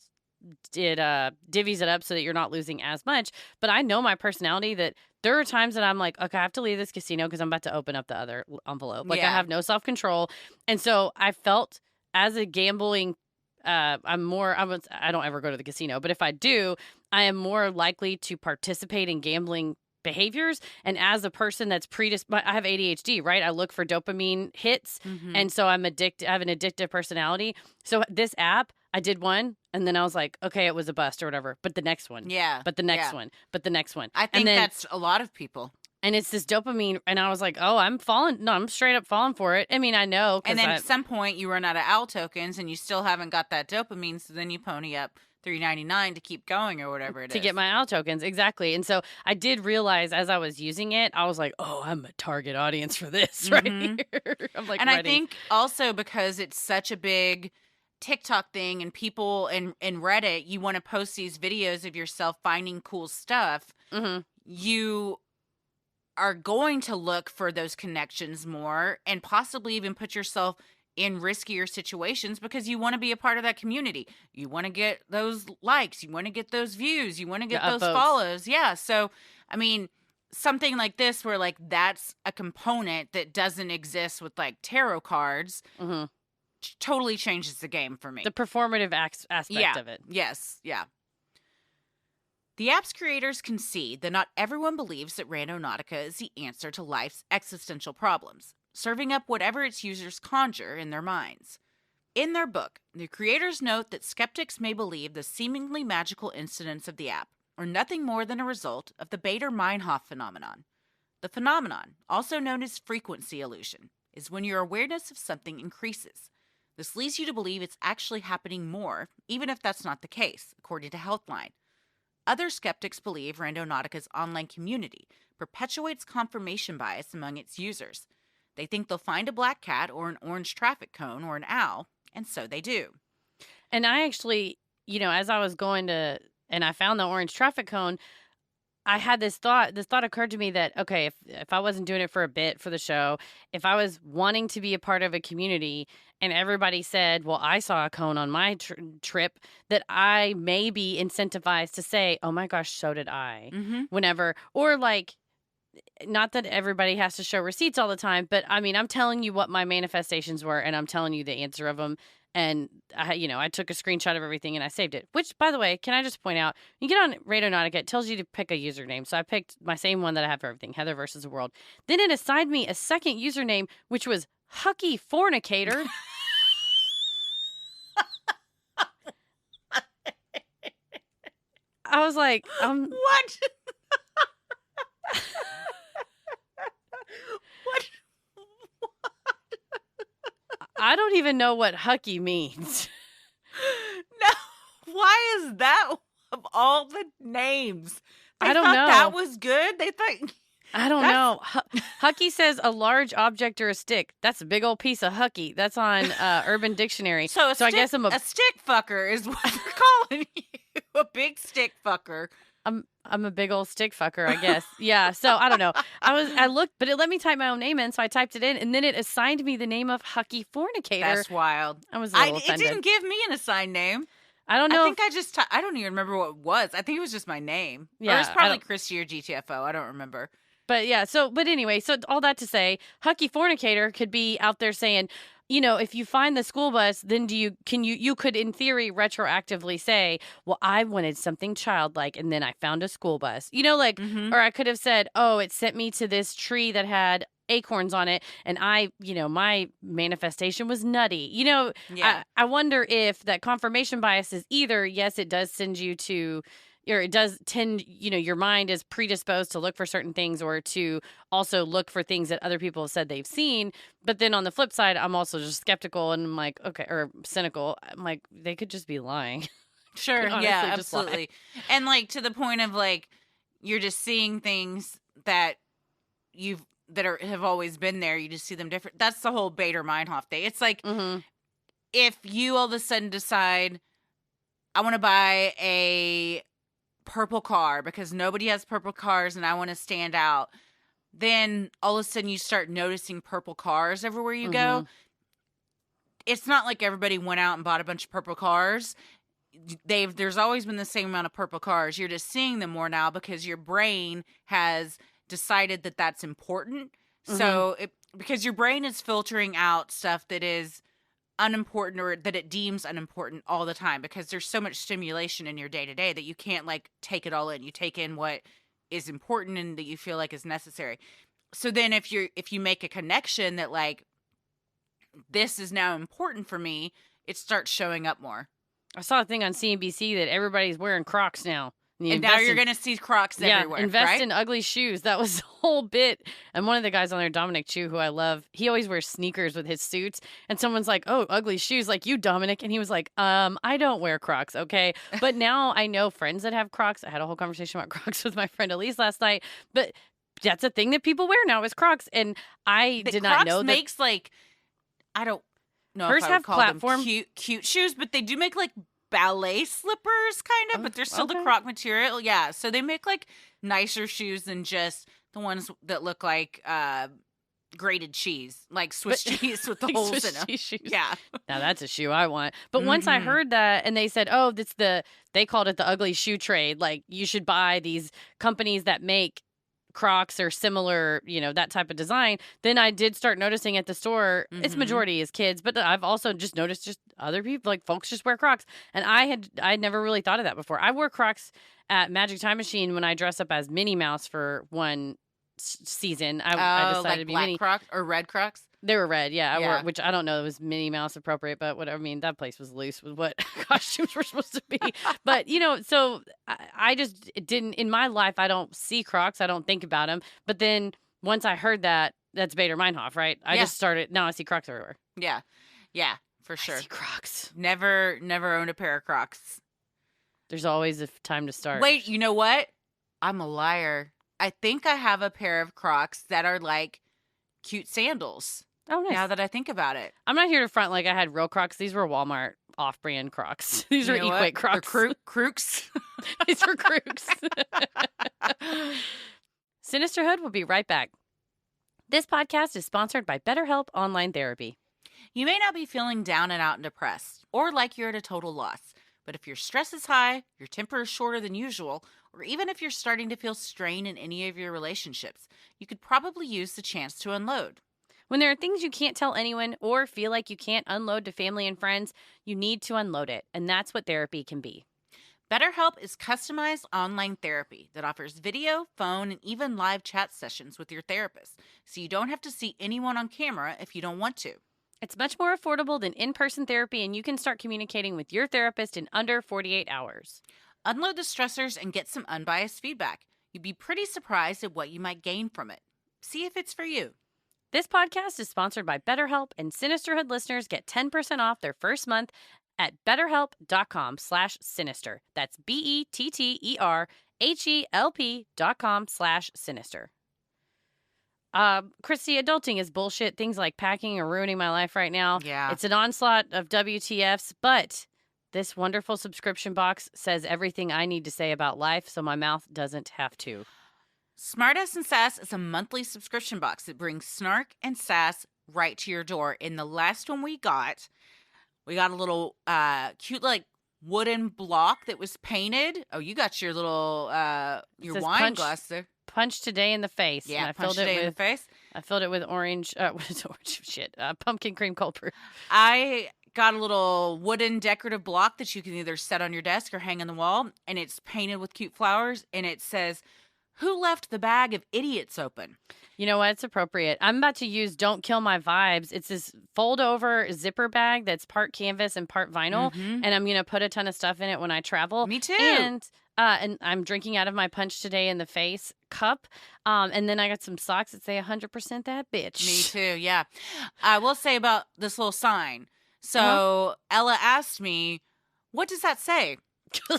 [SPEAKER 3] divvies it up so that you're not losing as much. But I know my personality that there are times that I'm like, okay, I have to leave this casino because I'm about to open up the other envelope. Like I have no self-control. And so I felt as a gambling, I don't ever go to the casino, but if I do, I am more likely to participate in gambling behaviors. And as a person that's I have ADHD, right? I look for dopamine hits. And so I'm addicted. I have an addictive personality. So this app, I did one and then I was like, okay, it was a bust or whatever. But the next one.
[SPEAKER 1] Yeah.
[SPEAKER 3] But the next one. But the next one.
[SPEAKER 1] I think that's a lot of people.
[SPEAKER 3] And it's this dopamine. And I was like, oh, I'm straight up falling for it. I mean, I know.
[SPEAKER 1] And then at some point you run out of OWL tokens and you still haven't got that dopamine. So then you pony up $3.99 to keep going or whatever it is.
[SPEAKER 3] To get my OWL tokens, exactly. And so I did realize as I was using it, I was like, oh, I'm a target audience for this right here. I'm like,
[SPEAKER 1] and ready. I think also because it's such a big TikTok thing and people in Reddit, you want to post these videos of yourself finding cool stuff. You are going to look for those connections more and possibly even put yourself in riskier situations because you want to be a part of that community. You want to get those likes. You want to get those views. You want to get those follows. Yeah. So, I mean, something like this where like that's a component that doesn't exist with like tarot cards totally changes the game for me.
[SPEAKER 3] The performative aspect of it.
[SPEAKER 1] Yes. Yeah. The app's creators concede that not everyone believes that Randonautica is the answer to life's existential problems, serving up whatever its users conjure in their minds. In their book, the creators note that skeptics may believe the seemingly magical incidents of the app are nothing more than a result of the Bader-Meinhof phenomenon. The phenomenon, also known as frequency illusion, is when your awareness of something increases. This leads you to believe it's actually happening more, even if that's not the case, according to Healthline. Other skeptics believe Randonautica's online community perpetuates confirmation bias among its users. They think they'll find a black cat or an orange traffic cone or an owl, and so they do.
[SPEAKER 3] And I actually, as I was going to, and I found the orange traffic cone, I had this thought occurred to me that, okay, if I wasn't doing it for a bit for the show, if I was wanting to be a part of a community and everybody said, well, I saw a cone on my trip, that I may be incentivized to say, oh my gosh, so did I, whenever, or like, not that everybody has to show receipts all the time, but I mean, I'm telling you what my manifestations were and I'm telling you the answer of them. And I took a screenshot of everything and I saved it, which, by the way, can I just point out, you get on Randonautica, it tells you to pick a username. So I picked my same one that I have for everything, Heather versus the World. Then it assigned me a second username, which was Hucky Fornicator. I was like,
[SPEAKER 1] what? What?
[SPEAKER 3] I don't even know what Hucky means.
[SPEAKER 1] No, why is that of all the names?
[SPEAKER 3] I don't know.
[SPEAKER 1] That was good. They thought.
[SPEAKER 3] I don't know. Hucky says a large object or a stick. That's a big old piece of Hucky. That's on Urban Dictionary.
[SPEAKER 1] So
[SPEAKER 3] I guess I'm
[SPEAKER 1] a stick fucker is what they're calling you. A big stick fucker.
[SPEAKER 3] I'm a big old stick fucker, I guess. Yeah. So I don't know. I looked, but it let me type my own name in, so I typed it in, and then it assigned me the name of Hucky Fornicator.
[SPEAKER 1] That's wild.
[SPEAKER 3] I was a little offended.
[SPEAKER 1] It didn't give me an assigned name.
[SPEAKER 3] I don't know.
[SPEAKER 1] I think I don't even remember what it was. I think it was just my name.
[SPEAKER 3] Yeah.
[SPEAKER 1] Or it was probably Christy or GTFO. I don't remember.
[SPEAKER 3] But yeah. But anyway, so all that to say, Hucky Fornicator could be out there saying, if you find the school bus, then you could in theory retroactively say, well, I wanted something childlike and then I found a school bus, or I could have said, oh, it sent me to this tree that had acorns on it. And my manifestation was nutty,
[SPEAKER 1] Yeah.
[SPEAKER 3] I wonder if that confirmation bias is either, yes, it does send you to, or it does tend, your mind is predisposed to look for certain things or to also look for things that other people have said they've seen. But then on the flip side, I'm also just skeptical and I'm like, okay, or cynical. I'm like, they could just be lying.
[SPEAKER 1] Sure. Yeah, absolutely. And like to the point of like, you're just seeing things that have always been there. You just see them different. That's the whole Bader-Meinhof thing. It's like if you all of a sudden decide, I want to buy a purple car because nobody has purple cars and I want to stand out, then all of a sudden you start noticing purple cars everywhere you go. It's not like everybody went out and bought a bunch of purple cars. there's always been the same amount of purple cars. You're just seeing them more now because your brain has decided that that's important. So because your brain is filtering out stuff that is unimportant or that it deems unimportant all the time, because there's so much stimulation in your day to day that you can't like take it all in. You take in what is important and that you feel like is necessary. So then if you make a connection that like this is now important for me, it starts showing up more.
[SPEAKER 3] I saw a thing on CNBC that everybody's wearing Crocs now.
[SPEAKER 1] And now you're going to see Crocs everywhere,
[SPEAKER 3] invest
[SPEAKER 1] right?
[SPEAKER 3] in ugly shoes. That was the whole bit. And one of the guys on there, Dominic Chu, who I love, he always wears sneakers with his suits. And someone's like, oh, ugly shoes like you, Dominic. And he was like, I don't wear Crocs, okay? But now I know friends that have Crocs. I had a whole conversation about Crocs with my friend Elise last night. But that's a thing that people wear now is Crocs. And I did not know that.
[SPEAKER 1] Crocs makes like, I don't know
[SPEAKER 3] hers
[SPEAKER 1] if I would
[SPEAKER 3] have
[SPEAKER 1] call
[SPEAKER 3] platform
[SPEAKER 1] them cute shoes, but they do make like ballet slippers kind of, but they're still the Croc material. Yeah, so they make like nicer shoes than just the ones that look like grated cheese, like Swiss cheese with the
[SPEAKER 3] like
[SPEAKER 1] holes
[SPEAKER 3] Swiss
[SPEAKER 1] in them.
[SPEAKER 3] cheese shoes.
[SPEAKER 1] Yeah.
[SPEAKER 3] Now that's a shoe I want. But once I heard that and they said, oh, they called it the ugly shoe trade. Like you should buy these companies that make Crocs or similar, that type of design. Then I did start noticing at the store, its majority is kids, but I've also just noticed just other people, like folks just wear Crocs. And I'd never really thought of that before. I wore Crocs at Magic Time Machine when I dressed up as Minnie Mouse for one season. I decided
[SPEAKER 1] like
[SPEAKER 3] to be
[SPEAKER 1] black
[SPEAKER 3] Minnie.
[SPEAKER 1] Crocs or red Crocs?
[SPEAKER 3] They were red, yeah. I
[SPEAKER 1] Yeah.
[SPEAKER 3] wore, which I don't know was Minnie Mouse appropriate, but whatever. I mean, that place was loose with what costumes were supposed to be. But, so I just didn't, in my life, I don't see Crocs. I don't think about them. But then once I heard that, that's Bader Meinhof, right? I just started, now I see Crocs everywhere.
[SPEAKER 1] Yeah. Yeah, for sure.
[SPEAKER 3] I see Crocs.
[SPEAKER 1] Never owned a pair of Crocs.
[SPEAKER 3] There's always a time to start.
[SPEAKER 1] Wait, you know what? I'm a liar. I think I have a pair of Crocs that are like cute sandals.
[SPEAKER 3] Oh, nice.
[SPEAKER 1] Now that I think about it.
[SPEAKER 3] I'm not here to front like I had real Crocs. These were Walmart off-brand Crocs. These are Equate Crocs.
[SPEAKER 1] They're Crooks.
[SPEAKER 3] These are Crooks. Sinisterhood will be right back. This podcast is sponsored by BetterHelp Online Therapy.
[SPEAKER 1] You may not be feeling down and out and depressed, or like you're at a total loss. But if your stress is high, your temper is shorter than usual, or even if you're starting to feel strain in any of your relationships, you could probably use the chance to unload.
[SPEAKER 3] When there are things you can't tell anyone or feel like you can't unload to family and friends, you need to unload it, and that's what therapy can be.
[SPEAKER 1] BetterHelp is customized online therapy that offers video, phone, and even live chat sessions with your therapist, so you don't have to see anyone on camera if you don't want to.
[SPEAKER 3] It's much more affordable than in-person therapy, and you can start communicating with your therapist in under 48 hours.
[SPEAKER 1] Unload the stressors and get some unbiased feedback. You'd be pretty surprised at what you might gain from it. See if it's for you.
[SPEAKER 3] This podcast is sponsored by BetterHelp, and Sinisterhood listeners get 10% off their first month at betterhelp.com/sinister. That's BetterHelp.com/sinister. Christy, adulting is bullshit. Things like packing are ruining my life right now.
[SPEAKER 1] Yeah.
[SPEAKER 3] It's an onslaught of WTFs, but this wonderful subscription box says everything I need to say about life, so my mouth doesn't have to.
[SPEAKER 1] Smartass and Sass is a monthly subscription box that brings snark and sass right to your door. In the last one we got a little cute like wooden block that was painted. Oh, you got your little your wine glass there.
[SPEAKER 3] Punch today in the face.
[SPEAKER 1] Yeah,
[SPEAKER 3] and I
[SPEAKER 1] punch today in the face.
[SPEAKER 3] I filled it with orange. What is orange? Shit, pumpkin cream cold brew.
[SPEAKER 1] I got a little wooden decorative block that you can either set on your desk or hang on the wall, and it's painted with cute flowers, and it says, "Who left the bag of idiots open?"
[SPEAKER 3] You know what? It's appropriate. I'm about to use Don't Kill My Vibes. It's this fold-over zipper bag that's part canvas and part vinyl, and I'm going to put a ton of stuff in it when I travel.
[SPEAKER 1] Me too.
[SPEAKER 3] And I'm drinking out of my Punch Today in the Face cup. And then I got some socks that say 100% that bitch.
[SPEAKER 1] Me too, yeah. I will say about this little sign. So Ella asked me, "What does that say?"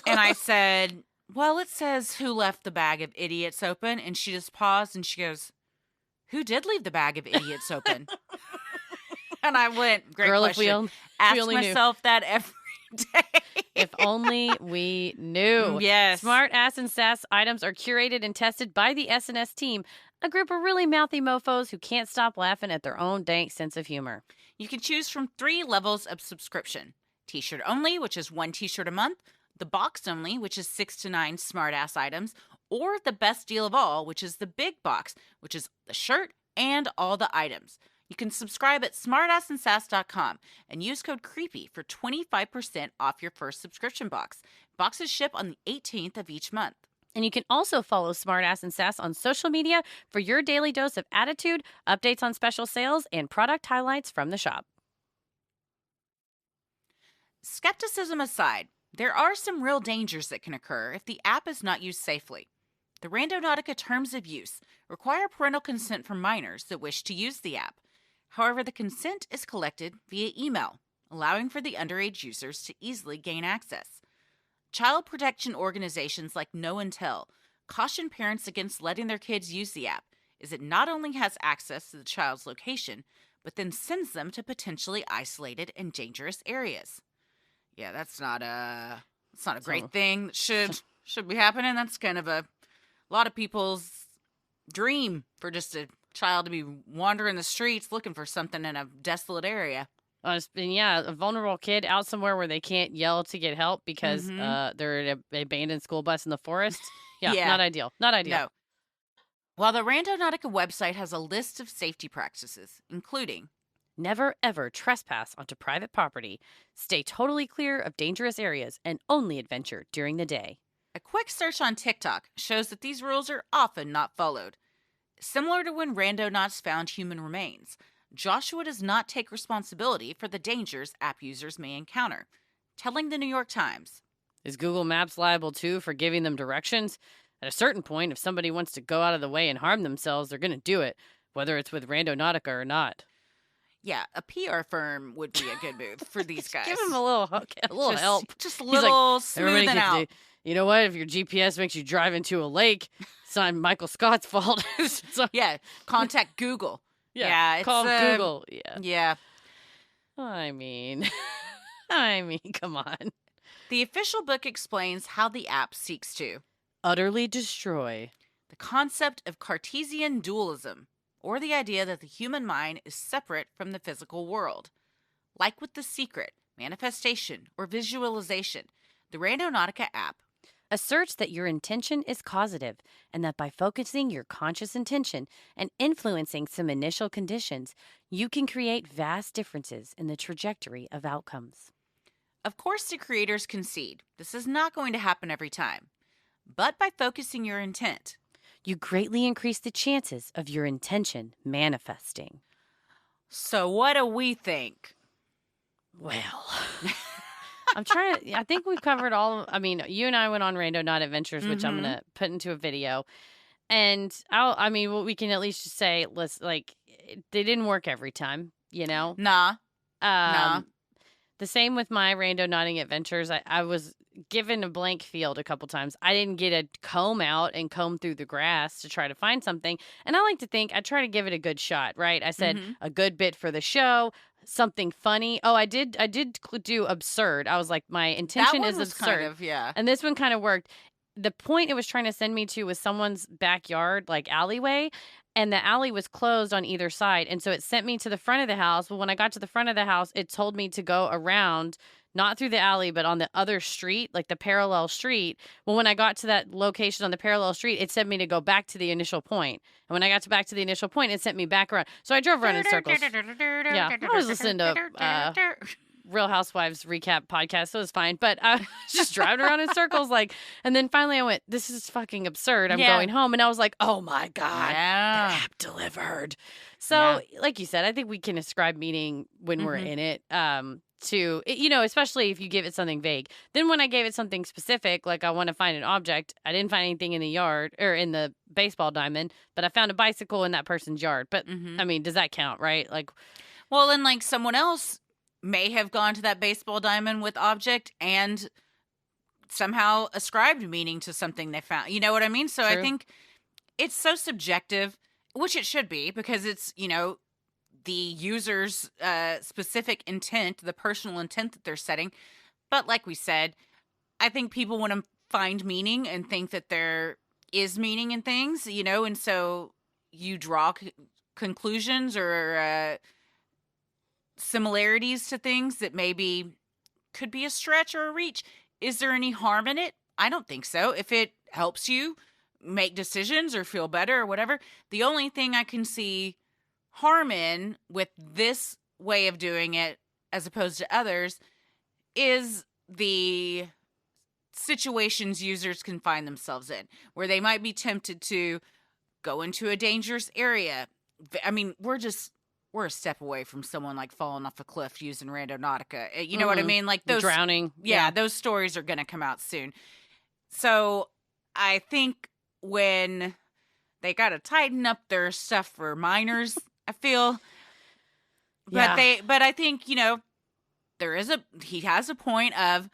[SPEAKER 1] And I said, "Well, it says, 'Who left the bag of idiots open?'" And she just paused and she goes, "Who did leave the bag of idiots open?" And I went, "Great
[SPEAKER 3] Girl,
[SPEAKER 1] question."
[SPEAKER 3] if
[SPEAKER 1] Ask
[SPEAKER 3] we only knew.
[SPEAKER 1] myself that every day.
[SPEAKER 3] If only we knew.
[SPEAKER 1] Yes.
[SPEAKER 3] Smart Ass and Sass items are curated and tested by the S&S team, a group of really mouthy mofos who can't stop laughing at their own dank sense of humor.
[SPEAKER 1] You can choose from 3 levels of subscription. T-shirt only, which is 1 T-shirt a month, the box only, which is 6 to 9 smart-ass items, or the best deal of all, which is the big box, which is the shirt and all the items. You can subscribe at smartassandsass.com and use code CREEPY for 25% off your first subscription box. Boxes ship on the 18th of each month.
[SPEAKER 3] And you can also follow Smartass and Sass on social media for your daily dose of attitude, updates on special sales, and product highlights from the shop.
[SPEAKER 1] Skepticism aside, there are some real dangers that can occur if the app is not used safely. The Randonautica terms of use require parental consent from minors that wish to use the app. However, the consent is collected via email, allowing for the underage users to easily gain access. Child protection organizations like Know and Tell caution parents against letting their kids use the app, as it not only has access to the child's location, but then sends them to potentially isolated and dangerous areas. Yeah, that's not a great thing that should be happening. That's kind of a lot of people's dream for just a child to be wandering the streets looking for something in a desolate area.
[SPEAKER 3] A vulnerable kid out somewhere where they can't yell to get help because they're in an abandoned school bus in the forest. Yeah, not ideal. Not ideal.
[SPEAKER 1] No. While the Randonautica website has a list of safety practices, including
[SPEAKER 3] never ever trespass onto private property, stay totally clear of dangerous areas, and only adventure during the day.
[SPEAKER 1] A quick search on TikTok shows that these rules are often not followed. Similar to when randonauts found human remains, Joshua does not take responsibility for the dangers app users may encounter, telling the New York Times,
[SPEAKER 3] "Is Google Maps liable too for giving them directions? At a certain point, if somebody wants to go out of the way and harm themselves, they're going to do it, whether it's with Randonautica or not."
[SPEAKER 1] Yeah, a PR firm would be a good move for these guys.
[SPEAKER 3] Give them a little help.
[SPEAKER 1] Just a little smoothing out.
[SPEAKER 3] You know what? If your GPS makes you drive into a lake, it's not Michael Scott's fault. So,
[SPEAKER 1] yeah, contact Google. Yeah,
[SPEAKER 3] call Google.
[SPEAKER 1] Yeah.
[SPEAKER 3] I mean, come on.
[SPEAKER 1] The official book explains how the app seeks to
[SPEAKER 3] utterly destroy
[SPEAKER 1] the concept of Cartesian dualism, or the idea that the human mind is separate from the physical world. Like with The Secret, manifestation, or visualization, the Randonautica app
[SPEAKER 3] asserts that your intention is causative and that by focusing your conscious intention and influencing some initial conditions, you can create vast differences in the trajectory of outcomes.
[SPEAKER 1] Of course, the creators concede this is not going to happen every time, but by focusing your intent,
[SPEAKER 3] you greatly increase the chances of your intention manifesting.
[SPEAKER 1] So what do we think?
[SPEAKER 3] Well, I think we've covered you and I went on Randonautica Adventures, which I'm going to put into a video. And what we can at least just say, they didn't work every time, you know?
[SPEAKER 1] Nah.
[SPEAKER 3] The same with my Randonautica Adventures. I was given a blank field a couple times. I didn't get a comb out and comb through the grass to try to find something. And I like to think I try to give it a good shot, right? I said a good bit for the show, something funny. Oh, I did do absurd. I was like, my intention is absurd. And this one kind of worked. The point it was trying to send me to was someone's backyard, like alleyway. And the alley was closed on either side. And so it sent me to the front of the house. Well, when I got to the front of the house, it told me to go around, not through the alley, but on the other street, like the parallel street. Well, when I got to that location on the parallel street, it sent me to go back to the initial point. And when I got back to the initial point, it sent me back around. So I drove around in circles. Yeah, I was listening to Real Housewives recap podcast, so it was fine. But I was just driving around in circles, and then finally I went, this is fucking absurd. I'm going home. And I was like, oh my God, the app delivered. So, like you said, I think we can ascribe meaning when we're in it. Especially if you give it something vague. Then when I gave it something specific, like I want to find an object, I didn't find anything in the yard or in the baseball diamond, but I found a bicycle in that person's yard. But does that count, right?
[SPEAKER 1] Well, and someone else may have gone to that baseball diamond with object and somehow ascribed meaning to something they found. You know what I mean? So
[SPEAKER 3] True.
[SPEAKER 1] I think it's so subjective, which it should be, because it's, the user's specific intent, the personal intent that they're setting. But like we said, I think people want to find meaning and think that there is meaning in things, and so you draw conclusions or similarities to things that maybe could be a stretch or a reach. Is there any harm in it? I don't think so. If it helps you make decisions or feel better or whatever, the only thing I can see harm in with this way of doing it as opposed to others is the situations users can find themselves in, where they might be tempted to go into a dangerous area. I mean, we're a step away from someone like falling off a cliff using Randonautica. You know what I mean? Like those
[SPEAKER 3] drowning.
[SPEAKER 1] Yeah, those stories are going to come out soon. So I think when they got to tighten up their stuff for minors, I feel. But I think, he has a point of,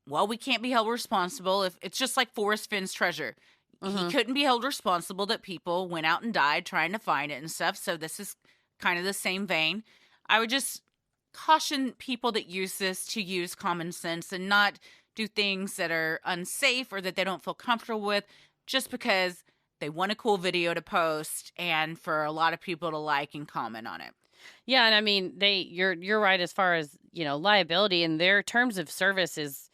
[SPEAKER 1] well, we can't be held responsible if it's just like Forrest Finn's treasure. He couldn't be held responsible that people went out and died trying to find it and stuff. So this is kind of the same vein. I would just caution people that use this to use common sense and not do things that are unsafe or that they don't feel comfortable with just because they want a cool video to post and for a lot of people to like and comment on it.
[SPEAKER 3] Yeah, and I mean, you're right as far as, liability, and their terms of service is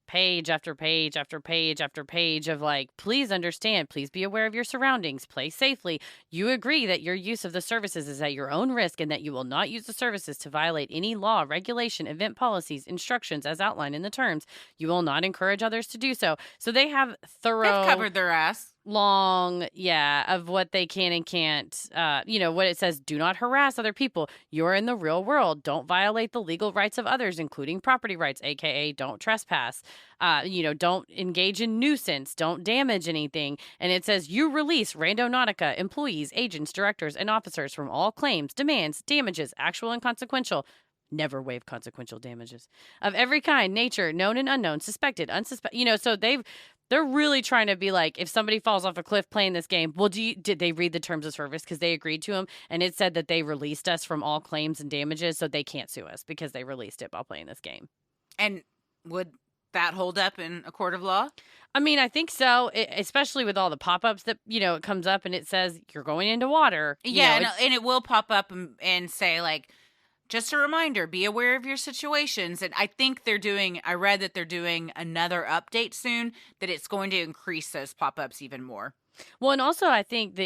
[SPEAKER 3] page after page after page after page of like, please understand, please be aware of your surroundings, play safely. You agree that your use of the services is at your own risk and that you will not use the services to violate any law, regulation, event policies, instructions as outlined in the terms. You will not encourage others to do so. So they have thorough...
[SPEAKER 1] They've covered their ass.
[SPEAKER 3] Long, of what they can and can't, what it says, do not harass other people. You're in the real world. Don't violate the legal rights of others, including property rights, aka don't trespass. Don't engage in nuisance. Don't damage anything. And it says you release Randonautica employees, agents, directors, and officers from all claims, demands, damages, actual and consequential. Never waive consequential damages of every kind, nature, known and unknown, suspected, unsuspected. So they're really trying to be like, if somebody falls off a cliff playing this game, well, did they read the terms of service? Because they agreed to them, and it said that they released us from all claims and damages, so they can't sue us because they released it while playing this game.
[SPEAKER 1] And would that hold up in a court of law?
[SPEAKER 3] I mean, I think so, especially with all the pop-ups that, it comes up and it says you're going into water.
[SPEAKER 1] Yeah, and it will pop up and say, like, just a reminder, be aware of your situations. And I think I read that they're doing another update soon that it's going to increase those pop-ups even more.
[SPEAKER 3] Well, and also I think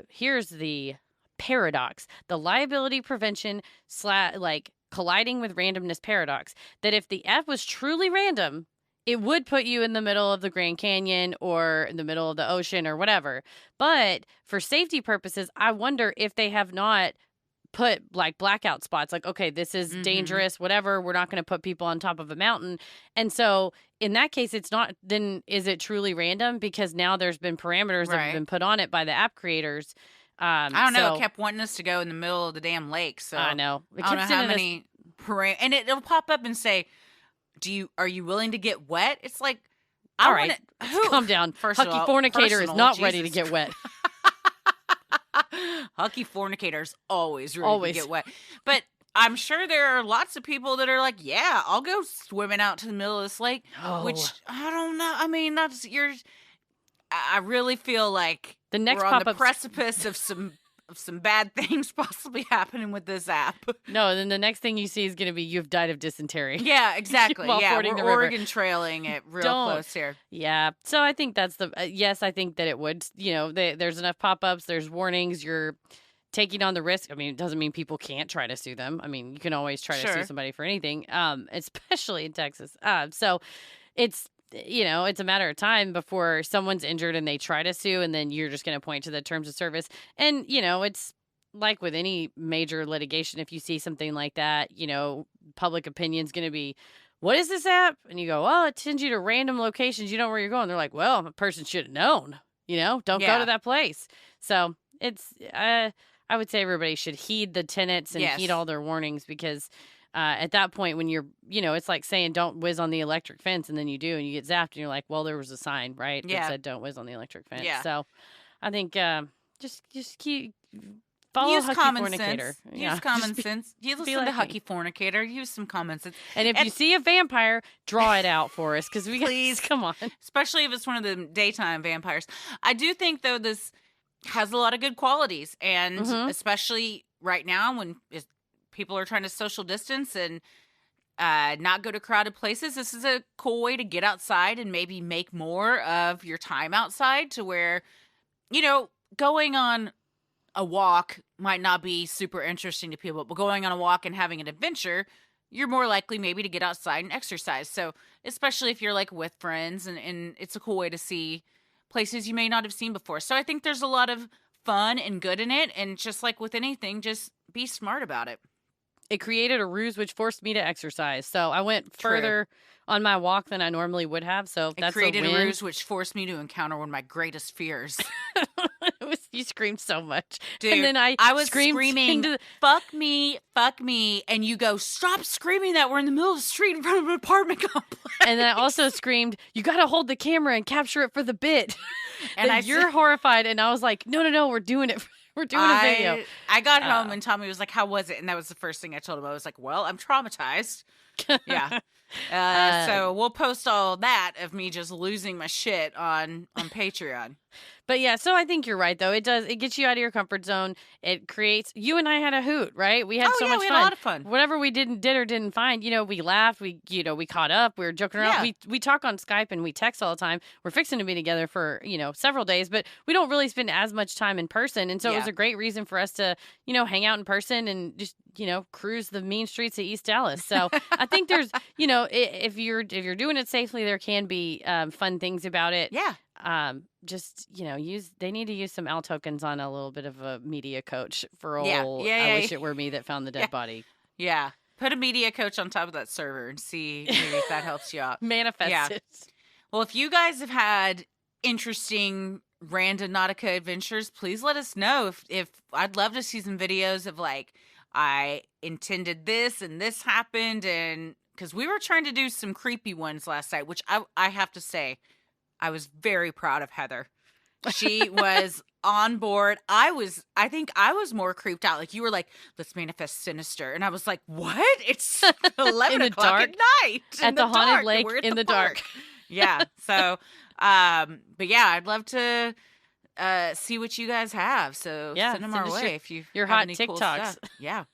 [SPEAKER 3] here's the paradox, the liability prevention colliding with randomness paradox, that if the app was truly random, it would put you in the middle of the Grand Canyon or in the middle of the ocean or whatever. But for safety purposes, I wonder if they have not put like blackout spots, like, okay, this is dangerous, whatever, we're not going to put people on top of a mountain. And so in that case, it's not, then is it truly random? Because now there's been parameters that have been put on it by the app creators.
[SPEAKER 1] I don't know. It kept wanting us to go in the middle of the damn lake. So
[SPEAKER 3] I know.
[SPEAKER 1] I don't know how many and it'll pop up and say, are you willing to get wet? It's like,
[SPEAKER 3] all right, calm down. Hucky fornicator is not ready to get wet.
[SPEAKER 1] Hucky fornicators always ready to get wet. But I'm sure there are lots of people that are like, yeah, I'll go swimming out to the middle of this lake.
[SPEAKER 3] Oh.
[SPEAKER 1] Which, I don't know. I mean, I really feel like
[SPEAKER 3] the next
[SPEAKER 1] we're on the precipice of some bad things possibly happening with this app.
[SPEAKER 3] No, then the next thing you see is going to be you've died of dysentery.
[SPEAKER 1] Yeah, exactly.
[SPEAKER 3] Yeah,
[SPEAKER 1] we're Oregon trailing it real close here.
[SPEAKER 3] Yeah, so I think that's yes, I think that it would. There's enough pop-ups, there's warnings, you're taking on the risk. I mean, it doesn't mean people can't try to sue them. I mean, you can always try to sue somebody for anything, especially in Texas. So it's... it's a matter of time before someone's injured and they try to sue, and then you're just going to point to the terms of service. And, it's like with any major litigation, if you see something like that, public opinion's going to be, what is this app? And you go, well, it sends you to random locations. You know where you're going. They're like, well, a person should have known, don't go to that place. So it's, I would say everybody should heed the tenets and heed all their warnings, because at that point, when you're, it's like saying don't whiz on the electric fence, and then you do, and you get zapped, and you're like, well, there was a sign, right? That said don't whiz on the electric fence. Yeah. So I think just keep follow
[SPEAKER 1] use
[SPEAKER 3] Hucky
[SPEAKER 1] common
[SPEAKER 3] Fornicator.
[SPEAKER 1] Sense. Use common sense. You listen to Hucky Fornicator. Use some common sense.
[SPEAKER 3] And if you see a vampire, draw it out for us, because
[SPEAKER 1] please
[SPEAKER 3] come on.
[SPEAKER 1] Especially if it's one of the daytime vampires. I do think though this has a lot of good qualities, and especially right now when people are trying to social distance, and not go to crowded places. This is a cool way to get outside and maybe make more of your time outside to where, going on a walk might not be super interesting to people, but going on a walk and having an adventure, you're more likely maybe to get outside and exercise. So especially if you're like with friends and it's a cool way to see places you may not have seen before. So I think there's a lot of fun and good in it. And just like with anything, just be smart about it.
[SPEAKER 3] It created a ruse which forced me to exercise. So I went further on my walk than I normally would have. So that's
[SPEAKER 1] created
[SPEAKER 3] a win.
[SPEAKER 1] a ruse which forced me to encounter one of my greatest fears.
[SPEAKER 3] You screamed so much.
[SPEAKER 1] Dude,
[SPEAKER 3] and then I
[SPEAKER 1] was screaming, fuck me, and you go, stop screaming that. We're in the middle of the street in front of an apartment complex.
[SPEAKER 3] And then I also screamed, you got to hold the camera and capture it for the bit.
[SPEAKER 1] And
[SPEAKER 3] you're horrified. And I was like, no, we're doing it. We're doing a video.
[SPEAKER 1] I got home and Tommy was like, how was it? And that was the first thing I told him. I was like, well, I'm traumatized. Yeah. So we'll post all that of me just losing my shit on Patreon.
[SPEAKER 3] But yeah, so I think you're right, though. It gets you out of your comfort zone. It creates, you and I had a hoot, right? We had so much fun.
[SPEAKER 1] We had a lot of fun.
[SPEAKER 3] Whatever we did or didn't find, we laughed, we caught up, we were joking around.
[SPEAKER 1] Yeah.
[SPEAKER 3] We talk on Skype and we text all the time. We're fixing to be together for, several days, but we don't really spend as much time in person. And so it was a great reason for us to, hang out in person and just, cruise the mean streets of East Dallas. So I think there's, if you're doing it safely, there can be fun things about it.
[SPEAKER 1] Yeah.
[SPEAKER 3] Just they need to use some L tokens on a little bit of a media coach for old.
[SPEAKER 1] I
[SPEAKER 3] wish it were me that found the dead body.
[SPEAKER 1] Yeah, put a media coach on top of that server and see maybe if that helps you out.
[SPEAKER 3] Manifest it.
[SPEAKER 1] Well, if you guys have had interesting Randonautica adventures, please let us know. If I'd love to see some videos of like I intended this and this happened, and because we were trying to do some creepy ones last night, which I have to say. I was very proud of Heather. She was on board. I think I was more creeped out. Like you were like, let's manifest sinister. And I was like, what? It's 11 o'clock at night.
[SPEAKER 3] At the haunted lake in the dark.
[SPEAKER 1] Yeah. So, but yeah, I'd love to see what you guys have. So send them our way if you
[SPEAKER 3] your
[SPEAKER 1] have
[SPEAKER 3] hot
[SPEAKER 1] any
[SPEAKER 3] TikToks.
[SPEAKER 1] Cool stuff. Yeah.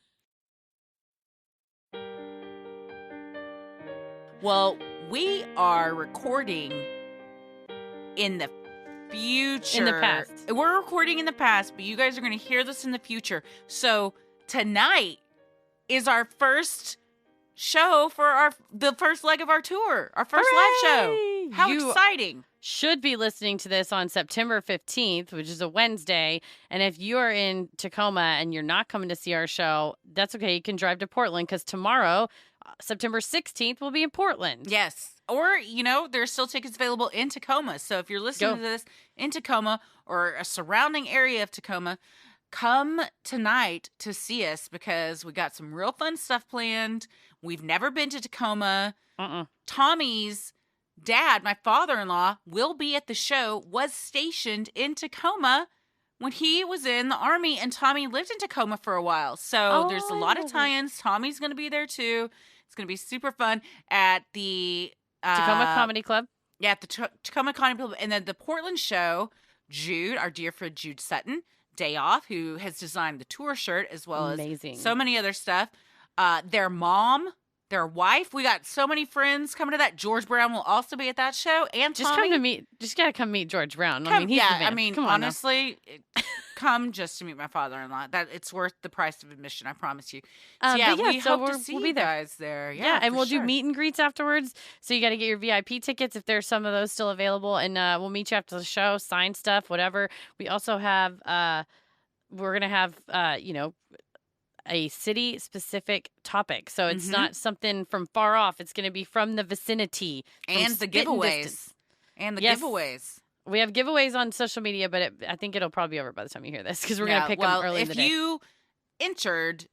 [SPEAKER 1] Well, we are recording in the future.
[SPEAKER 3] In the past.
[SPEAKER 1] We're recording in the past, but you guys are going to hear this in the future. So tonight is our first show for the first leg of our tour, our first live show. How exciting.
[SPEAKER 3] Should be listening to this on September 15th, which is a Wednesday. And if you are in Tacoma and you're not coming to see our show, that's okay. You can drive to Portland because tomorrow, September 16th, we'll be in Portland.
[SPEAKER 1] Yes. Or, there's still tickets available in Tacoma. So if you're listening to this in Tacoma or a surrounding area of Tacoma, come tonight to see us because we got some real fun stuff planned. We've never been to Tacoma. Tommy's dad, my father-in-law, will be at the show, was stationed in Tacoma when he was in the Army, and Tommy lived in Tacoma for a while. So there's a lot of tie-ins. Tommy's going to be there too. It's going to be super fun at the
[SPEAKER 3] Tacoma Comedy Club.
[SPEAKER 1] Yeah, at the Tacoma Comedy Club. And then the Portland show, Jude, our dear friend Jude Sutton, Day Off, who has designed the tour shirt as well as so many other stuff. Their mom, their wife. We got so many friends coming to that. George Brown will also be at that show. And
[SPEAKER 3] just
[SPEAKER 1] Tommy.
[SPEAKER 3] come to meet. Just gotta come meet George Brown. I mean, he's the man. Come on
[SPEAKER 1] honestly, come just to meet my father-in-law. That it's worth the price of admission. I promise you. So we hope to see you guys there. Yeah,
[SPEAKER 3] and we'll do meet and greets afterwards. So you got to get your VIP tickets if there's some of those still available, and we'll meet you after the show. Sign stuff, whatever. We also have. We're gonna have a city-specific topic. So it's not something from far off. It's going to be from the vicinity.
[SPEAKER 1] And the giveaways. Giveaways.
[SPEAKER 3] We have giveaways on social media, but I think it'll probably be over by the time you hear this because we're going to pick them early in the day.
[SPEAKER 1] If you entered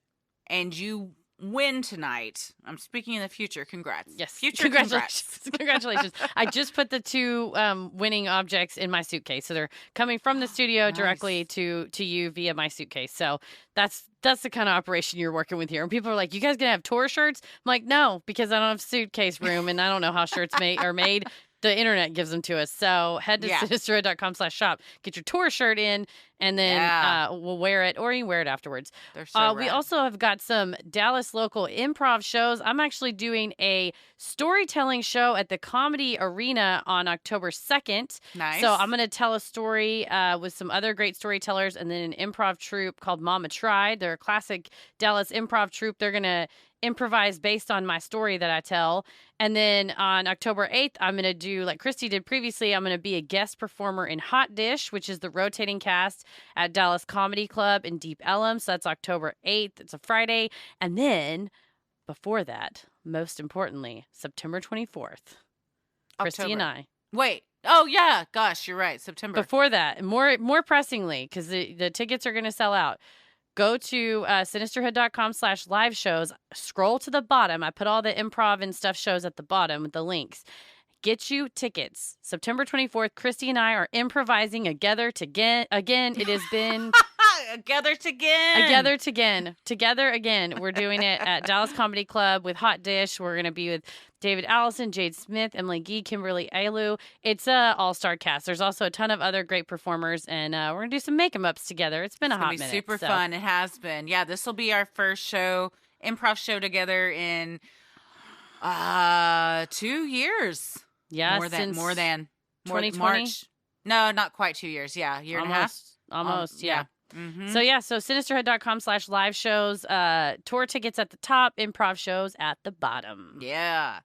[SPEAKER 1] and you win tonight, I'm speaking in the future, congrats.
[SPEAKER 3] Yes.
[SPEAKER 1] Future
[SPEAKER 3] congratulations. Congratulations. I just put the two winning objects in my suitcase. So they're coming from the studio directly to you via my suitcase. So that's the kind of operation you're working with here. And people are like, you guys gonna have tour shirts? I'm like, no, because I don't have suitcase room and I don't know how shirts are made. The internet gives them to us. So head to sinisterhood.com/shop. Get your tour shirt in And then
[SPEAKER 1] Yeah.
[SPEAKER 3] we'll wear it, or you can wear it afterwards.
[SPEAKER 1] They're so
[SPEAKER 3] We
[SPEAKER 1] rad.
[SPEAKER 3] also have got some Dallas local improv shows. I'm actually doing a storytelling show at the Comedy Arena on October 2nd.
[SPEAKER 1] Nice.
[SPEAKER 3] So I'm going to tell a story with some other great storytellers, and then an improv troupe called Mama Tried. They're a classic Dallas improv troupe. They're going to improvise based on my story that I tell. And then on October 8th, I'm going to do, like Christy did previously, I'm going to be a guest performer in Hot Dish, which is the rotating cast at Dallas Comedy Club in Deep Ellum. So that's October 8th. It's a Friday. And then before that, most importantly, September 24th, Christy and I.
[SPEAKER 1] Wait. Oh, yeah. Gosh, you're right. September.
[SPEAKER 3] Before that, more pressingly, because the tickets are going to sell out. Go to sinisterhood.com/live shows. Scroll to the bottom. I put all the improv and stuff shows at the bottom with the links. Get you tickets. September 24th, Christy and I are improvising together again. It has been together again. We're doing it at Dallas Comedy Club with Hot Dish. We're going to be with David Allison, Jade Smith, Emily Gee, Kimberly Ailu. It's a all-star cast. There's also a ton of other great performers, and we're going to do some make-em-ups together. It's been a hot minute.
[SPEAKER 1] Super fun. It has been. Yeah, this will be our first improv show together in 2 years.
[SPEAKER 3] Yeah,
[SPEAKER 1] more than
[SPEAKER 3] 2020?
[SPEAKER 1] March. No, not quite 2 years. Yeah, year and a half.
[SPEAKER 3] Almost, yeah.
[SPEAKER 1] Mm-hmm.
[SPEAKER 3] So sinisterhood.com/live shows, tour tickets at the top, improv shows at the bottom.
[SPEAKER 1] Yeah.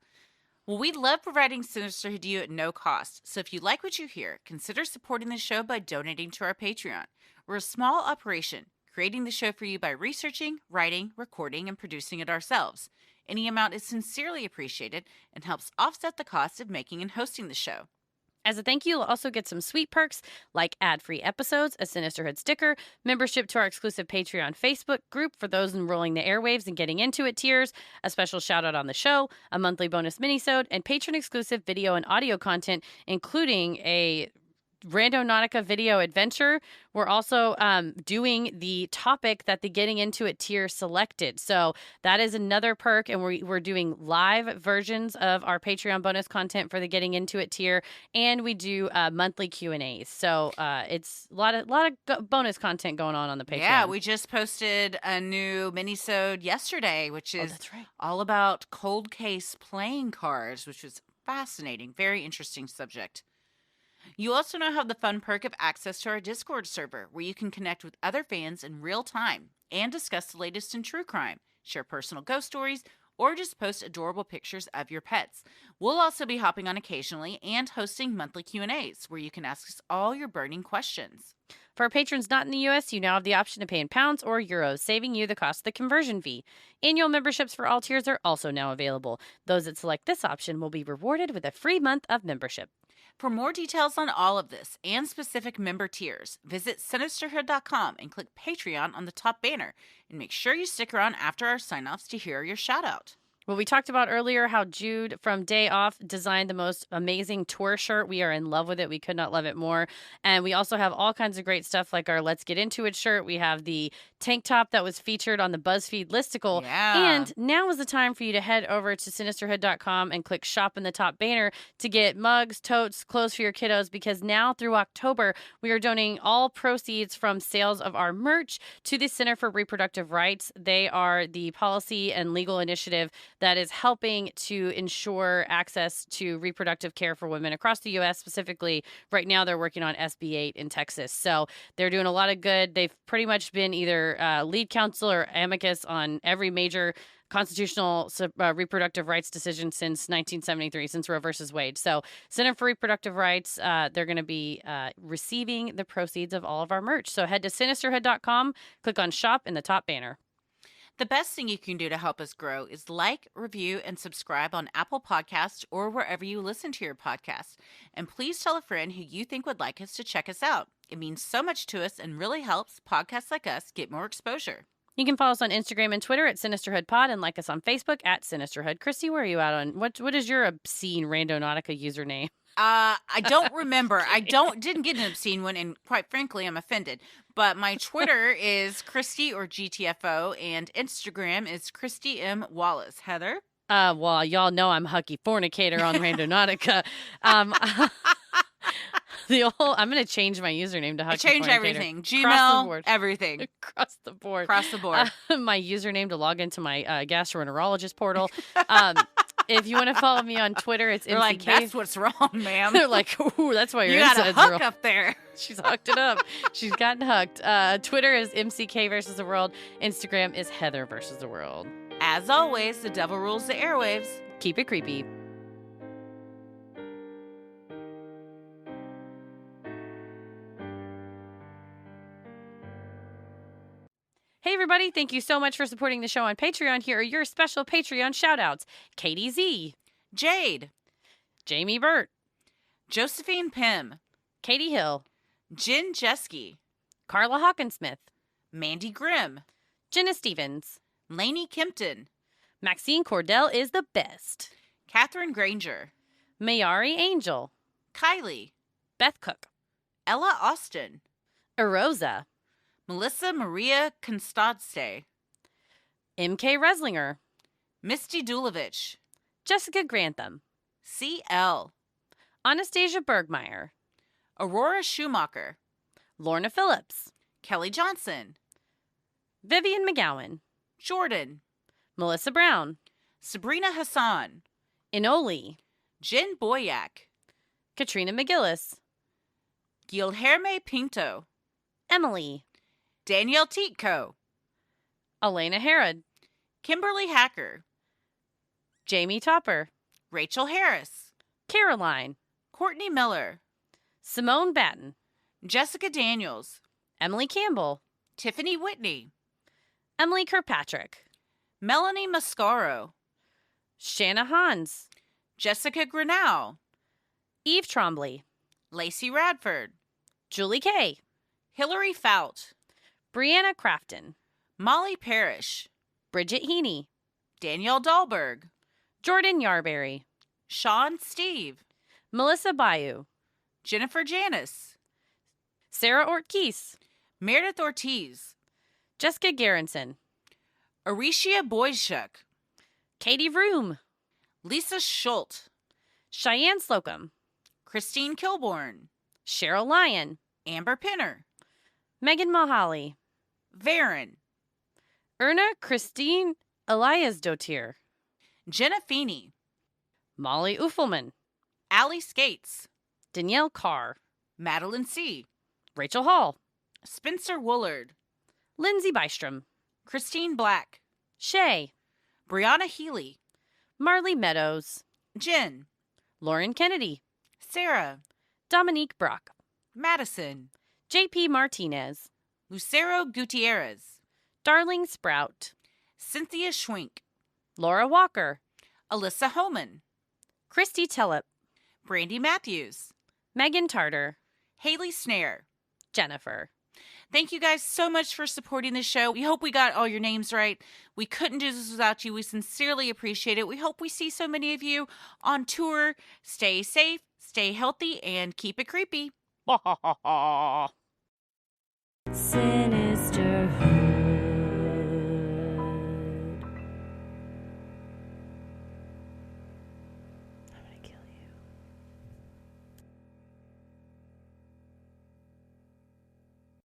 [SPEAKER 1] Well, we love providing Sinisterhood to you at no cost. So if you like what you hear, consider supporting the show by donating to our Patreon. We're a small operation, creating the show for you by researching, writing, recording, and producing it ourselves. Any amount is sincerely appreciated and helps offset the cost of making and hosting the show.
[SPEAKER 3] As a thank you, you'll also get some sweet perks like ad-free episodes, a Sinisterhood sticker, membership to our exclusive Patreon Facebook group for those enrolling the airwaves and getting into it tiers, a special shout-out on the show, a monthly bonus minisode, and patron-exclusive video and audio content, including a Randonautica video adventure. We're also doing the topic that the Getting Into It tier selected. So that is another perk, and we're doing live versions of our Patreon bonus content for the Getting Into It tier, and we do monthly Q&As. So it's a lot of bonus content going on the Patreon.
[SPEAKER 1] Yeah, we just posted a new minisode yesterday, which is
[SPEAKER 3] that's right.
[SPEAKER 1] all about cold case playing cards, which was fascinating. Very interesting subject. You also now have the fun perk of access to our Discord server, where you can connect with other fans in real time and discuss the latest in true crime, share personal ghost stories, or just post adorable pictures of your pets. We'll also be hopping on occasionally and hosting monthly Q&As, where you can ask us all your burning questions.
[SPEAKER 3] For our patrons not in the U.S., you now have the option to pay in pounds or euros, saving you the cost of the conversion fee. Annual memberships for all tiers are also now available. Those that select this option will be rewarded with a free month of membership.
[SPEAKER 1] For more details on all of this and specific member tiers, visit Sinisterhood.com and click Patreon on the top banner. And make sure you stick around after our sign-offs to hear your shout-out.
[SPEAKER 3] Well, we talked about earlier how Jude from Day Off designed the most amazing tour shirt. We are in love with it. We could not love it more. And we also have all kinds of great stuff like our Let's Get Into It shirt. We have the tank top that was featured on the BuzzFeed listicle.
[SPEAKER 1] Yeah.
[SPEAKER 3] And now is the time for you to head over to Sinisterhood.com and click shop in the top banner to get mugs, totes, clothes for your kiddos, because now through October, we are donating all proceeds from sales of our merch to the Center for Reproductive Rights. They are the policy and legal initiative that is helping to ensure access to reproductive care for women across the U.S. Specifically, right now they're working on SB 8 in Texas. So they're doing a lot of good. They've pretty much been either lead counsel or amicus on every major constitutional reproductive rights decision since 1973, since Roe versus Wade. So Center for Reproductive Rights, they're going to be receiving the proceeds of all of our merch. So head to Sinisterhood.com, click on shop in the top banner.
[SPEAKER 1] The best thing you can do to help us grow is like, review, and subscribe on Apple Podcasts or wherever you listen to your podcasts. And please tell a friend who you think would like us to check us out. It means so much to us and really helps podcasts like us get more exposure.
[SPEAKER 3] You can follow us on Instagram and Twitter at SinisterhoodPod and like us on Facebook at Sinisterhood. Christy, where are you at on what is your obscene Randonautica username?
[SPEAKER 1] I don't remember. Didn't get an obscene one, and quite frankly, I'm offended. But my Twitter is Christy or GTFO, and Instagram is Christy M. Wallace. Heather?
[SPEAKER 3] Well, y'all know I'm Hucky Fornicator on Randonautica. I'm going to change my username to
[SPEAKER 1] I
[SPEAKER 3] Huck the
[SPEAKER 1] change
[SPEAKER 3] Fornicator.
[SPEAKER 1] everything.
[SPEAKER 3] Across the
[SPEAKER 1] Gmail,
[SPEAKER 3] board.
[SPEAKER 1] everything.
[SPEAKER 3] Across the board.
[SPEAKER 1] Across the board.
[SPEAKER 3] My username to log into my gastroenterologist portal. If you want to follow me on Twitter, it's
[SPEAKER 1] They're like,
[SPEAKER 3] MCK.
[SPEAKER 1] that's what's wrong, ma'am.
[SPEAKER 3] They're like, ooh, that's why your
[SPEAKER 1] you got a
[SPEAKER 3] insides are
[SPEAKER 1] hook
[SPEAKER 3] all-
[SPEAKER 1] up there.
[SPEAKER 3] She's hooked it up. She's gotten hooked. Twitter is MCK versus the world. Instagram is Heather versus the world.
[SPEAKER 1] As always, the devil rules the airwaves.
[SPEAKER 3] Keep it creepy. Hey, everybody. Thank you so much for supporting the show on Patreon. Here are your special Patreon shout-outs. Katie Z,
[SPEAKER 1] Jade,
[SPEAKER 3] Jamie Burt,
[SPEAKER 1] Josephine Pym,
[SPEAKER 3] Katie Hill,
[SPEAKER 1] Jen Jeske,
[SPEAKER 3] Carla Hawkinsmith,
[SPEAKER 1] Mandy Grimm,
[SPEAKER 3] Jenna Stevens,
[SPEAKER 1] Lainey Kempton,
[SPEAKER 3] Maxine Cordell is the best,
[SPEAKER 1] Catherine Granger,
[SPEAKER 3] Mayari Angel,
[SPEAKER 1] Kylie,
[SPEAKER 3] Beth Cook,
[SPEAKER 1] Ella Austin,
[SPEAKER 3] Erosa,
[SPEAKER 1] Melissa Maria Konstadste,
[SPEAKER 3] MK Reslinger,
[SPEAKER 1] Misty Dulovich,
[SPEAKER 3] Jessica Grantham,
[SPEAKER 1] CL,
[SPEAKER 3] Anastasia Bergmeyer,
[SPEAKER 1] Aurora Schumacher,
[SPEAKER 3] Lorna Phillips,
[SPEAKER 1] Kelly Johnson,
[SPEAKER 3] Vivian McGowan,
[SPEAKER 1] Jordan,
[SPEAKER 3] Melissa Brown,
[SPEAKER 1] Sabrina Hassan,
[SPEAKER 3] Inoli,
[SPEAKER 1] Jen Boyack,
[SPEAKER 3] Katrina McGillis,
[SPEAKER 1] Guilherme Pinto,
[SPEAKER 3] Emily,
[SPEAKER 1] Danielle Tietko,
[SPEAKER 3] Elena Herod,
[SPEAKER 1] Kimberly Hacker,
[SPEAKER 3] Jamie Topper,
[SPEAKER 1] Rachel Harris,
[SPEAKER 3] Caroline,
[SPEAKER 1] Courtney Miller,
[SPEAKER 3] Simone Batten,
[SPEAKER 1] Jessica Daniels,
[SPEAKER 3] Emily Campbell,
[SPEAKER 1] Tiffany Whitney,
[SPEAKER 3] Emily Kirkpatrick,
[SPEAKER 1] Melanie Mascaro,
[SPEAKER 3] Shanna Hans,
[SPEAKER 1] Jessica Grinnell,
[SPEAKER 3] Eve Trombley,
[SPEAKER 1] Lacey Radford,
[SPEAKER 3] Julie Kay,
[SPEAKER 1] Hillary Fout,
[SPEAKER 3] Brianna Crafton,
[SPEAKER 1] Molly Parrish,
[SPEAKER 3] Bridget Heaney,
[SPEAKER 1] Danielle Dahlberg,
[SPEAKER 3] Jordan Yarberry,
[SPEAKER 1] Sean Steve,
[SPEAKER 3] Melissa Bayou,
[SPEAKER 1] Jennifer Janis,
[SPEAKER 3] Sarah Ortkeese,
[SPEAKER 1] Meredith Ortiz,
[SPEAKER 3] Jessica Garrison,
[SPEAKER 1] Aricia Boyshuk,
[SPEAKER 3] Katie Vroom,
[SPEAKER 1] Lisa Schult,
[SPEAKER 3] Cheyenne Slocum,
[SPEAKER 1] Christine Kilborn,
[SPEAKER 3] Cheryl Lyon,
[SPEAKER 1] Amber Pinner,
[SPEAKER 3] Megan Mahali,
[SPEAKER 1] Varen,
[SPEAKER 3] Erna Christine Elias Dotier,
[SPEAKER 1] Jenna Feeney,
[SPEAKER 3] Molly Uffelman,
[SPEAKER 1] Allie Skates,
[SPEAKER 3] Danielle Carr,
[SPEAKER 1] Madeline C.,
[SPEAKER 3] Rachel Hall,
[SPEAKER 1] Spencer Woolard,
[SPEAKER 3] Lindsay Bystrom,
[SPEAKER 1] Christine Black,
[SPEAKER 3] Shay,
[SPEAKER 1] Brianna Healy,
[SPEAKER 3] Marley Meadows,
[SPEAKER 1] Jen,
[SPEAKER 3] Lauren Kennedy,
[SPEAKER 1] Sarah,
[SPEAKER 3] Dominique Brock,
[SPEAKER 1] Madison,
[SPEAKER 3] JP Martinez,
[SPEAKER 1] Lucero Gutierrez,
[SPEAKER 3] Darling Sprout,
[SPEAKER 1] Cynthia Schwink,
[SPEAKER 3] Laura Walker,
[SPEAKER 1] Alyssa Homan,
[SPEAKER 3] Christy Tellep,
[SPEAKER 1] Brandy Matthews,
[SPEAKER 3] Megan Tarter,
[SPEAKER 1] Haley Snare.
[SPEAKER 3] Jennifer.
[SPEAKER 1] Thank you guys so much for supporting the show. We hope we got all your names right. We couldn't do this without you. We sincerely appreciate it. We hope we see so many of you on tour. Stay safe, stay healthy, and keep it creepy.
[SPEAKER 2] Sinisterhood.